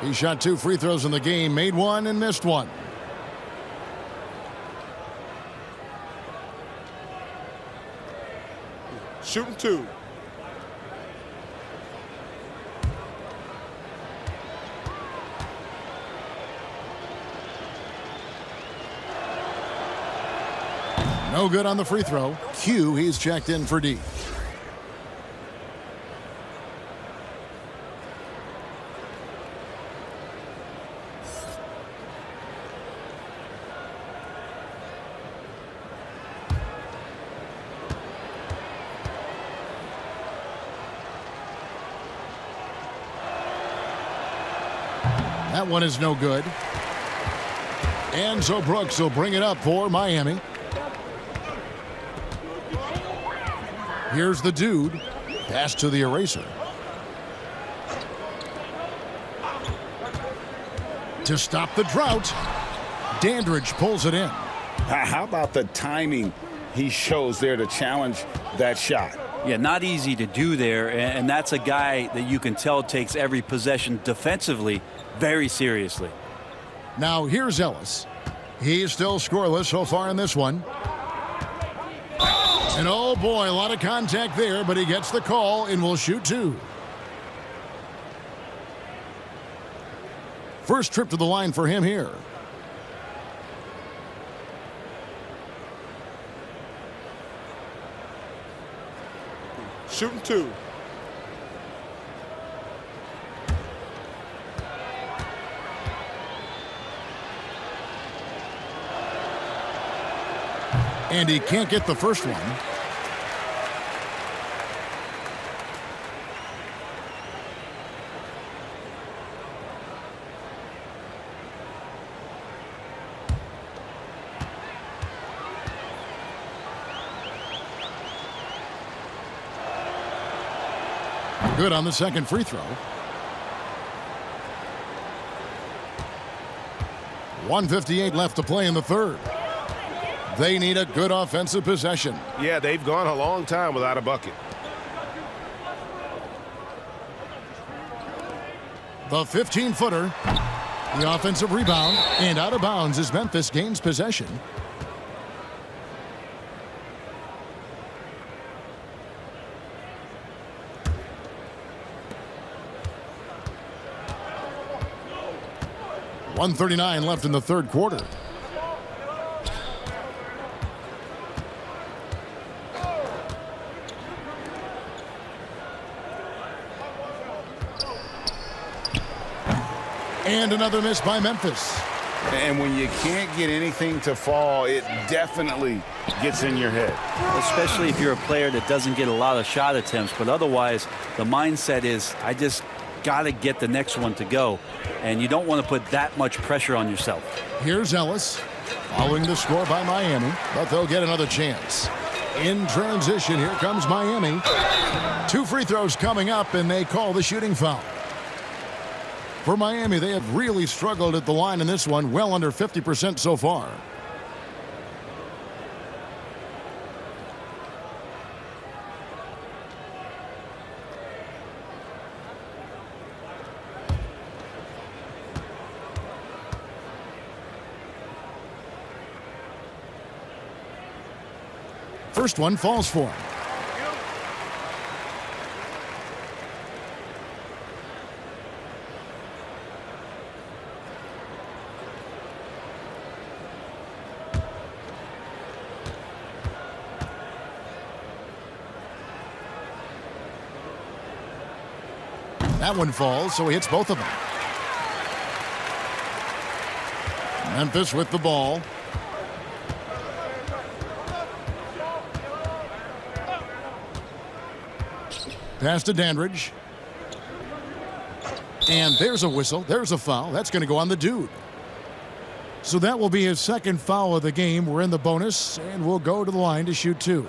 He shot 2 free throws in the game, made 1 and missed 1. Shooting 2. No good on the free throw. Q, he's checked in for D. That one is no good. And so Brooks will bring it up for Miami. Here's the dude. Pass to the eraser. To stop the drought, Dandridge pulls it in. How about the timing he shows there to challenge that shot? Yeah, not easy to do there, and that's a guy that you can tell takes every possession defensively very seriously. Now here's Ellis. He's still scoreless so far in this one. And oh boy, a lot of contact there, but he gets the call and will shoot 2. First trip to the line for him here. Shooting 2. And he can't get the first one. Good on the second free throw. 1:58 left to play in the third. They need a good offensive possession. Yeah, they've gone a long time without a bucket. The 15-footer. The offensive rebound. And out of bounds as Memphis gains possession. 1:39 left in the third quarter. And another miss by Memphis. And when you can't get anything to fall, it definitely gets in your head. Especially if you're a player that doesn't get a lot of shot attempts. But otherwise, the mindset is, I just got to get the next one to go. And you don't want to put that much pressure on yourself. Here's Ellis following the score by Miami, but they'll get another chance. In transition, here comes Miami. 2 free throws coming up, and they call the shooting foul. For Miami, they have really struggled at the line in this one, well under 50% so far. First one falls for him. That one falls, so he hits both of them. Memphis with the ball. Pass to Dandridge. And there's a whistle. There's a foul. That's going to go on the dude. So that will be his second foul of the game. We're in the bonus, and we'll go to the line to shoot 2.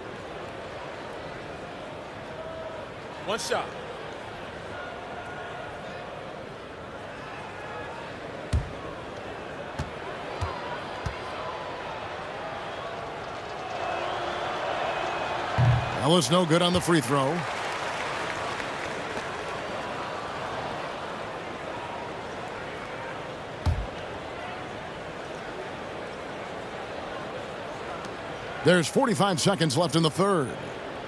One shot. That was no good on the free throw. There's 45 seconds left in the third.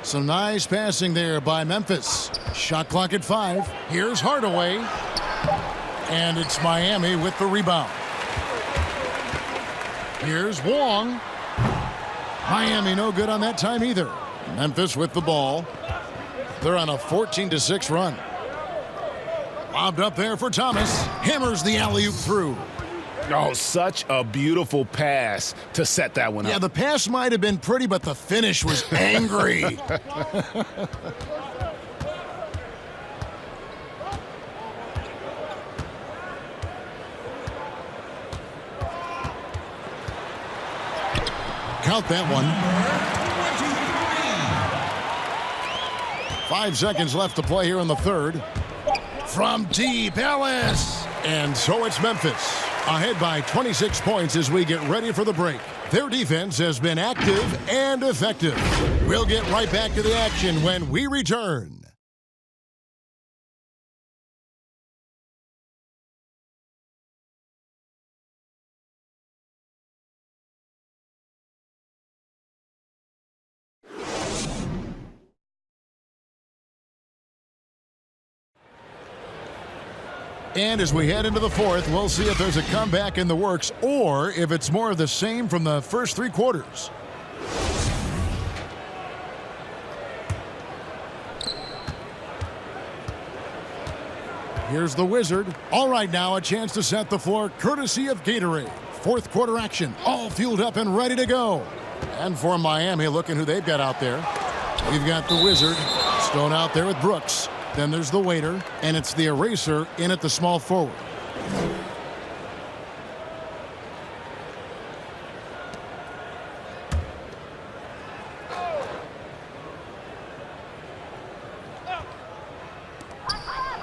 Some nice passing there by Memphis. Shot clock at 5. Here's Hardaway. And it's Miami with the rebound. Here's Wong. Miami no good on that time either. Memphis with the ball. They're on a 14-6 run. Lobbed up there for Thomas. Hammers the alley-oop through. Oh, such a beautiful pass to set that one up. Yeah, the pass might have been pretty, but the finish was angry. Count that one. 5 seconds left to play here in the third. From deep, Ellis. And so it's Memphis, ahead by 26 points as we get ready for the break. Their defense has been active and effective. We'll get right back to the action when we return. And as we head into the fourth, we'll see if there's a comeback in the works or if it's more of the same from the first 3 quarters. Here's the Wizard. All right, now a chance to set the floor courtesy of Gatorade. Fourth quarter action, all fueled up and ready to go. And for Miami, looking who they've got out there. We've got the Wizard, Stone out there with Brooks. Then there's the waiter, and it's the eraser in at the small forward.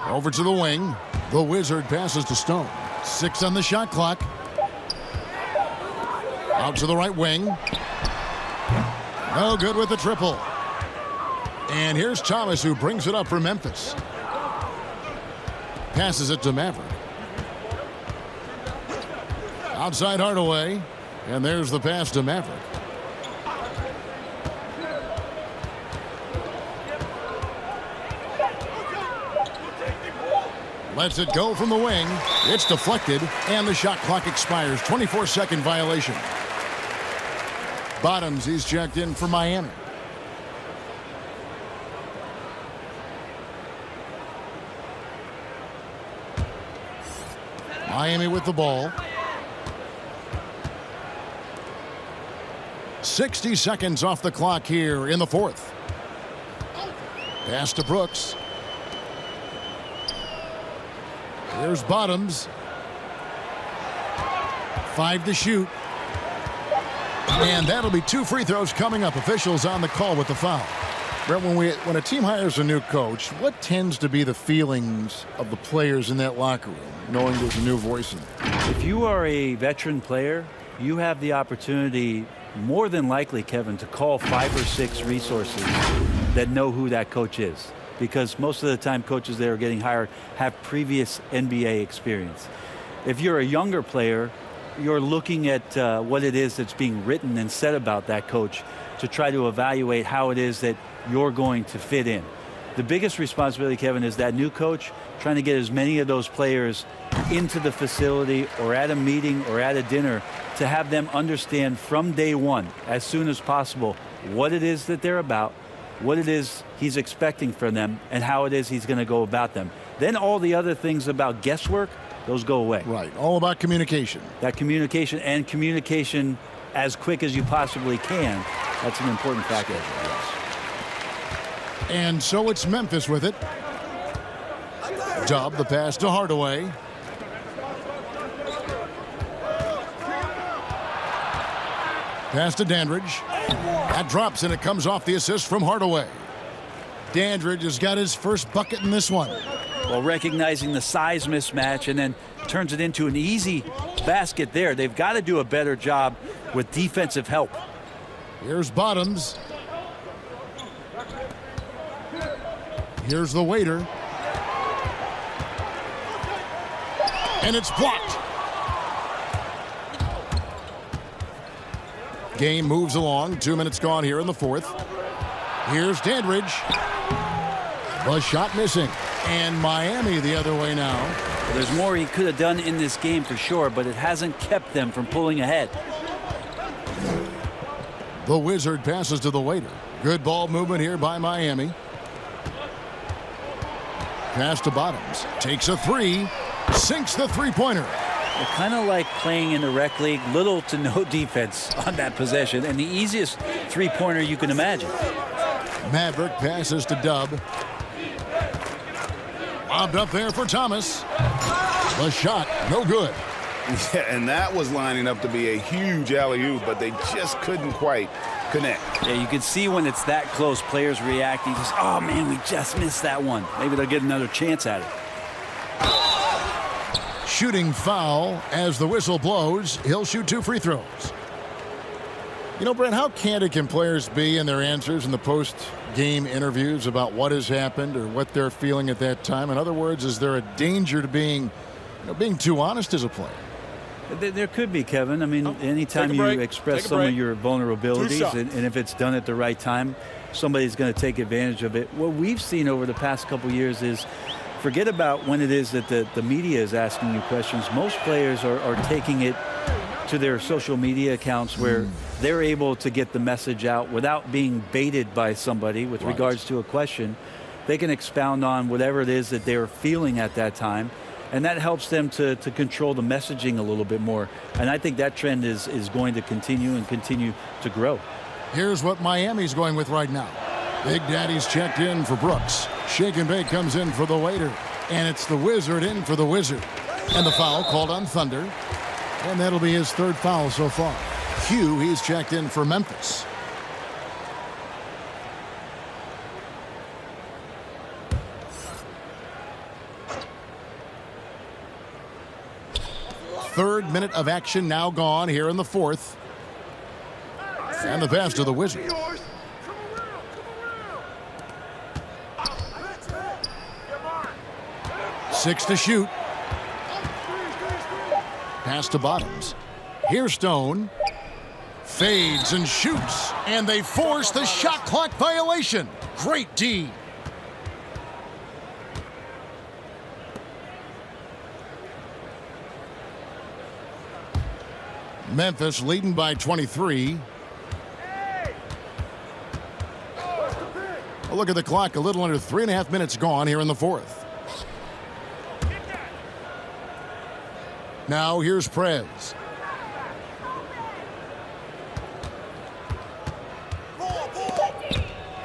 Over to the wing. The Wizard passes to Stone. 6 on the shot clock. Out to the right wing. No good with the triple. And here's Thomas, who brings it up for Memphis. Passes it to Maverick. Outside Hardaway. And there's the pass to Maverick. Lets it go from the wing. It's deflected, and the shot clock expires. 24-second violation. Bottoms, he's checked in for Miami. Miami with the ball. 60 seconds off the clock here in the fourth. Pass to Brooks. Here's Bottoms. 5 to shoot. And that'll be 2 free throws coming up. Officials on the call with the foul. Brett, when a team hires a new coach, what tends to be the feelings of the players in that locker room, knowing there's a new voice in it? If you are a veteran player, you have the opportunity, more than likely, Kevin, to call 5 or 6 resources that know who that coach is. Because most of the time coaches that are getting hired have previous NBA experience. If you're a younger player, you're looking at what it is that's being written and said about that coach to try to evaluate how it is that you're going to fit in. The biggest responsibility, Kevin, is that new coach trying to get as many of those players into the facility or at a meeting or at a dinner to have them understand from day one, as soon as possible, what it is that they're about, what it is he's expecting from them, and how it is he's going to go about them. Then all the other things about guesswork, those go away. Right. All about communication. That communication, and communication as quick as you possibly can, that's an important factor. And so it's Memphis with it. Dub, the pass to Hardaway. Pass to Dandridge. That drops, and it comes off the assist from Hardaway. Dandridge has got his first bucket in this one. Well, recognizing the size mismatch and then turns it into an easy basket there. They've got to do a better job with defensive help. Here's Bottoms. Here's the waiter. And it's blocked. Game moves along. 2 minutes gone here in the fourth. Here's Dandridge. The shot missing. And Miami the other way now. Well, there's more he could have done in this game for sure, but it hasn't kept them from pulling ahead. The Wizard passes to the waiter. Good ball movement here by Miami. Pass to Bottoms. Takes a 3. Sinks the three-pointer. Kind of like playing in the rec league, little to no defense on that possession, and the easiest three-pointer you can imagine. Maverick passes to Dub. Lobbed up there for Thomas. The shot, no good. Yeah, and that was lining up to be a huge alley-oop, but they just couldn't quite connect. Yeah, you can see when it's that close, players reacting, just, oh man, we just missed that one. Maybe they'll get another chance at it. Shooting foul as the whistle blows. He'll shoot 2 free throws. You know, Brent, how candid can players be in their answers in the post-game interviews about what has happened or what they're feeling at that time? In other words, is there a danger to being too honest as a player? There could be, Kevin. I mean, anytime you express some of your vulnerabilities, and if it's done at the right time, somebody's going to take advantage of it. What we've seen over the past couple years is, forget about when it is that the media is asking you questions. Most players are taking it to their social media accounts where they're able to get the message out without being baited by somebody with regards to a question. They can expound on whatever it is that they're feeling at that time, and that helps them to control the messaging a little bit more. And I think that trend is going to continue to grow. Here's what Miami's going with right now. Big Daddy's checked in for Brooks. Shake and Bake comes in for the waiter. And it's the Wizard in for the Wizard. And the foul called on Thunder. And that'll be his 3rd foul so far. Hugh, he's checked in for Memphis. Third minute of action now gone here in the fourth. And the pass to the Wizard. Six to shoot. Pass to Bottoms. Here's Stone. Fades and shoots. And they force the shot clock violation. Great D. Memphis leading by 23. A look at the clock, a little under 3.5 minutes gone here in the fourth. Now here's Prez.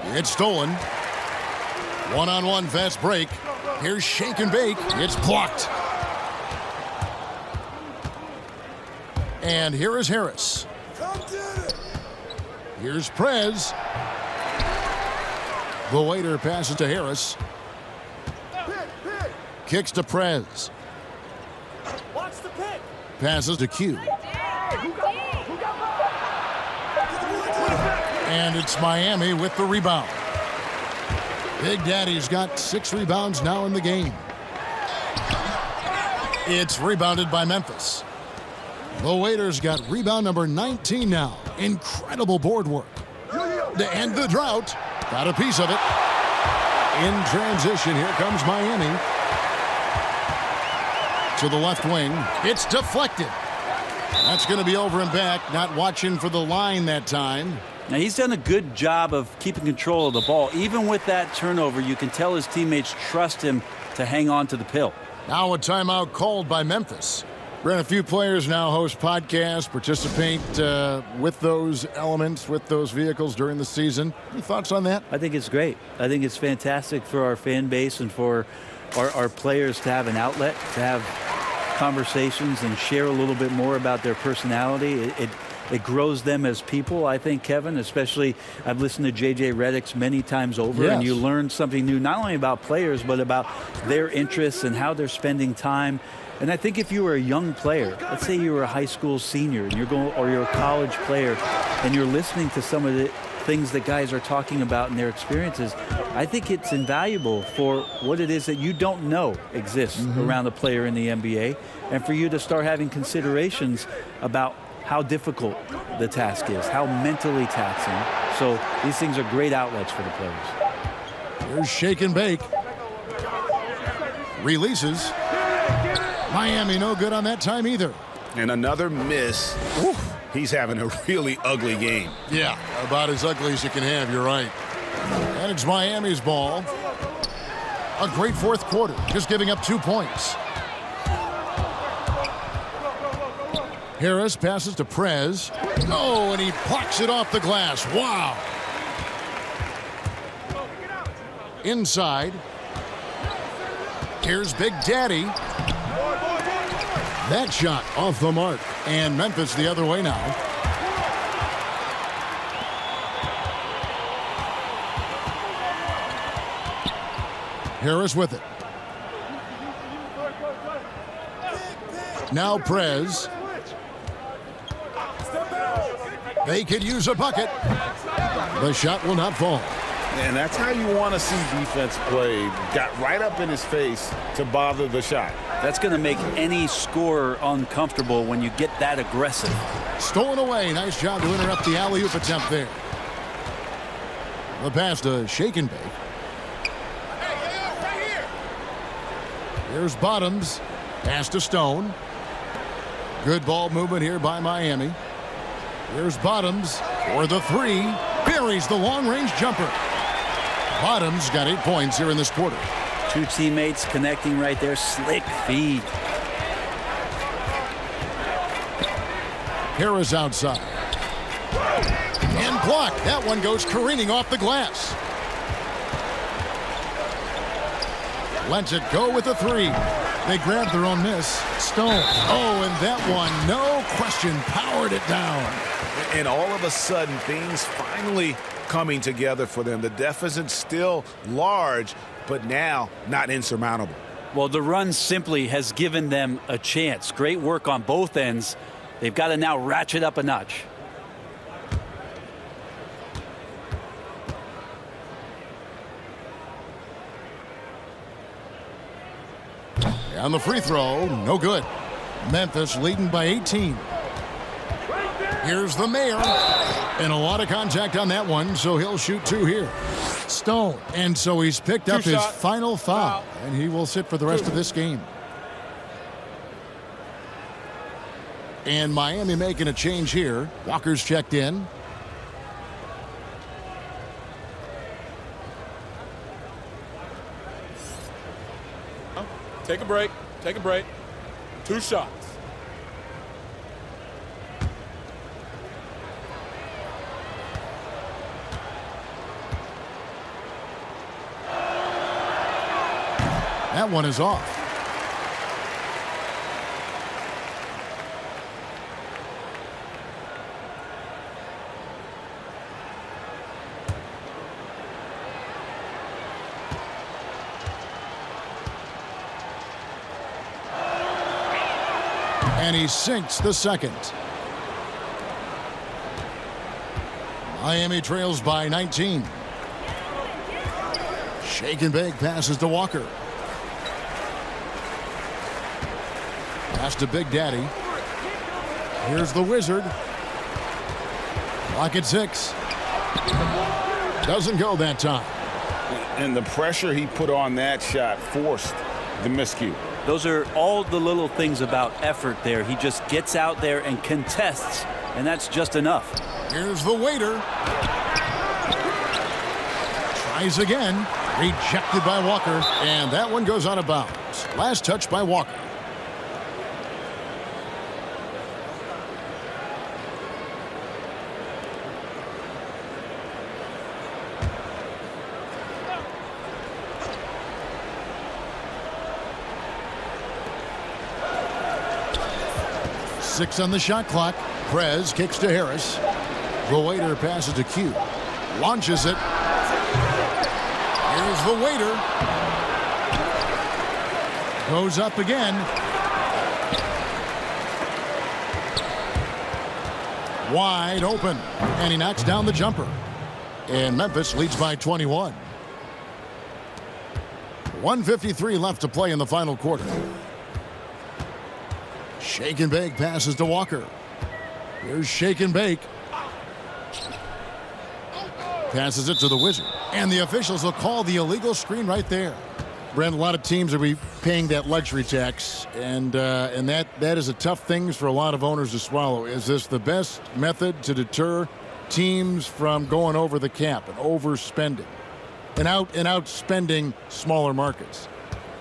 It's stolen. One-on-one fast break. Here's shake and bake. It's blocked. And here is Harris. Here's Prez. The waiter passes to Harris. Kicks to Prez. Passes to Q. And it's Miami with the rebound. Big Daddy's got 6 rebounds now in the game. It's rebounded by Memphis. The Waiters got rebound number 19 now. Incredible board work. To end the drought. Got a piece of it. In transition, here comes Miami. To the left wing. It's deflected. That's going to be over and back. Not watching for the line that time. Now, he's done a good job of keeping control of the ball. Even with that turnover, you can tell his teammates trust him to hang on to the pill. Now a timeout called by Memphis. Brent, a few players now host podcasts, participate with those elements, with those vehicles during the season. Any thoughts on that? I think it's great. I think it's fantastic for our fan base and for our players to have an outlet, to have conversations and share a little bit more about their personality. It grows them as people, I think, Kevin, especially I've listened to J.J. Redick's many times over, yes. And you learn something new, not only about players, but about their interests and how they're spending time. And I think if you were a young player, let's say you were a high school senior and you're a college player and you're listening to some of the things that guys are talking about in their experiences, I think it's invaluable for what it is that you don't know exists around a player in the NBA, and for you to start having considerations about how difficult the task is, how mentally taxing. So these things are great outlets for the players. Here's shake and bake. Releases. Miami no good on that time either. And another miss. Oof. He's having a really ugly game. Yeah, about as ugly as you can have, you're right. And it's Miami's ball. A great fourth quarter, just giving up 2 points. Harris passes to Prez. Oh, and he plucks it off the glass. Wow. Inside. Here's Big Daddy. That shot off the mark. And Memphis the other way now. Harris with it. Now Prez. They could use a bucket. The shot will not fall. And that's how you want to see defense play. Got right up in his face to bother the shot. That's going to make any scorer uncomfortable when you get that aggressive. Stolen away. Nice job to interrupt the alley-oop attempt there. The pass to shake and bake. Here's Bottoms. Pass to Stone. Good ball movement here by Miami. Here's Bottoms for the three. Buries the long-range jumper. Bottoms got 8 points here in this quarter. Two teammates connecting right there. Slick feed. Harris outside. And blocked. That one goes careening off the glass. Lets it go with a three. They grabbed their own miss. Stone. Oh, and that one, no question, powered it down. And all of a sudden, things finally coming together for them. The deficit's still large, but now not insurmountable. Well, the run simply has given them a chance. Great work on both ends. They've got to now ratchet up a notch. On the free throw, no good. Memphis leading by 18. Here's the mayor. And a lot of contact on that one, so he'll shoot two here. Stone. And so he's picked up his final foul. And he will sit for the rest of this game. And Miami making a change here. Walker's checked in. Take a break. Take a break. 2 shots. That one is off. And he sinks the second. Miami trails by 19. Shake and bake passes to Walker. Pass to Big Daddy. Here's the Wizard. Clock at 6. Doesn't go that time. And the pressure he put on that shot forced the miscue. Those are all the little things about effort there. He just gets out there and contests, and that's just enough. Here's the waiter. Tries again. Rejected by Walker. And that one goes out of bounds. Last touch by Walker. Six on the shot clock. Prez kicks to Harris. The waiter passes to Q. Launches it. Here's the waiter. Goes up again. Wide open. And he knocks down the jumper. And Memphis leads by 21. 1:53 left to play in the final quarter. Shake and bake passes to Walker. Here's Shake and bake. Passes it to the Wizard. And the officials will call the illegal screen right there. Brent, a lot of teams will be paying that luxury tax. And that is a tough thing for a lot of owners to swallow. Is this the best method to deter teams from going over the cap and overspending and outspending smaller markets?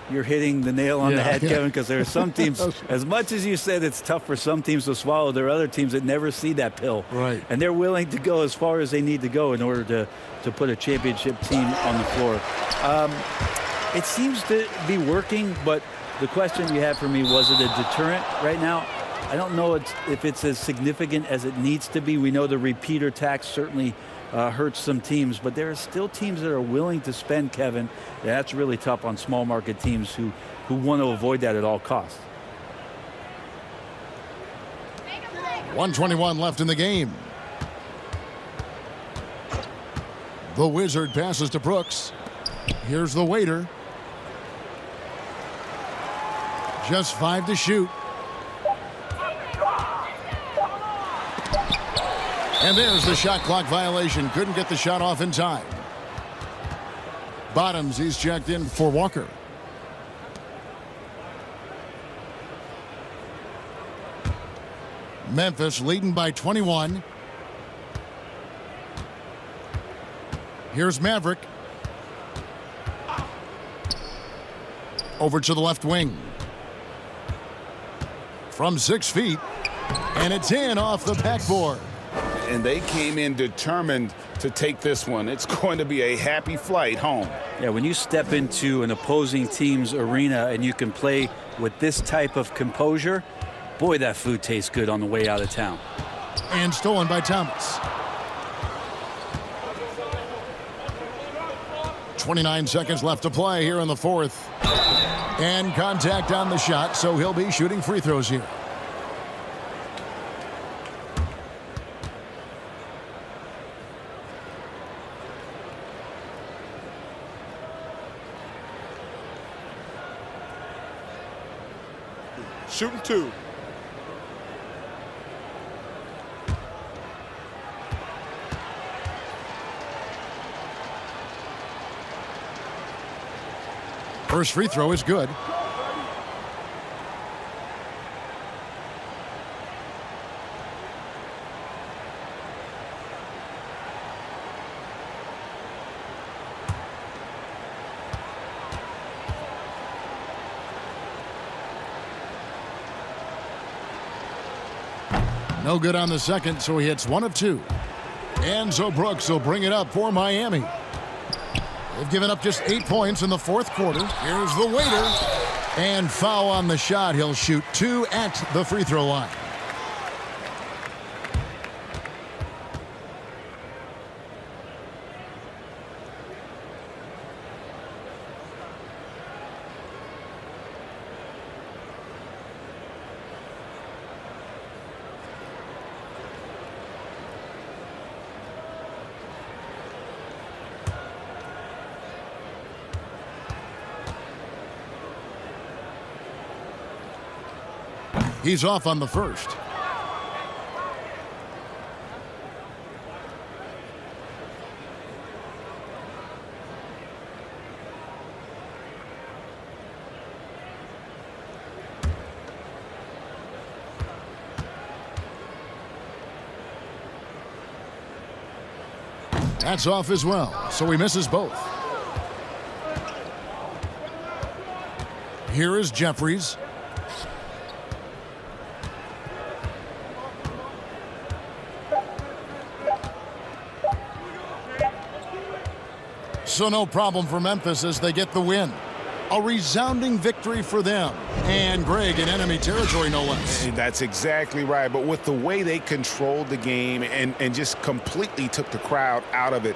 You're hitting the nail on the head, Kevin, because there are some teams, as much as you said it's tough for some teams to swallow, there are other teams that never see that pill. Right. And they're willing to go as far as they need to go in order to put a championship team on the floor. It seems to be working, but the question you have for me, was it a deterrent right now? I don't know if it's as significant as it needs to be. We know the repeater tax certainly hurts some teams, but there are still teams that are willing to spend, Kevin. That's really tough on small market teams who want to avoid that at all costs. 1:21 left in the game. The Wizard passes to Brooks. Here's the waiter. Just 5 to shoot. And there's the shot clock violation. Couldn't get the shot off in time. Bottoms, he's checked in for Walker. Memphis leading by 21. Here's Maverick. Over to the left wing. From 6 feet. And it's in off the backboard. And they came in determined to take this one. It's going to be a happy flight home. Yeah, when you step into an opposing team's arena and you can play with this type of composure, boy, that food tastes good on the way out of town. And stolen by Thomas. 29 seconds left to play here in the fourth. And contact on the shot, so he'll be shooting free throws here. Shooting 2. First free throw is good. No good on the second, so he hits 1 of 2. Enzo Brooks will bring it up for Miami. They've given up just 8 points in the fourth quarter. Here's the waiter. And foul on the shot. He'll shoot 2 at the free throw line. He's off on the first. That's off as well, so he misses both. Here is Jeffries. So no problem for Memphis as they get the win. A resounding victory for them. And Greg in enemy territory, no less. That's exactly right. But with the way they controlled the game and just completely took the crowd out of it,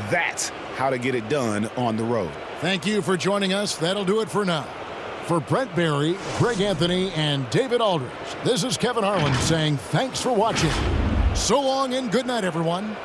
that's how to get it done on the road. Thank you for joining us. That'll do it for now. For Brent Barry, Greg Anthony, and David Aldridge, this is Kevin Harlan saying thanks for watching. So long and good night, everyone.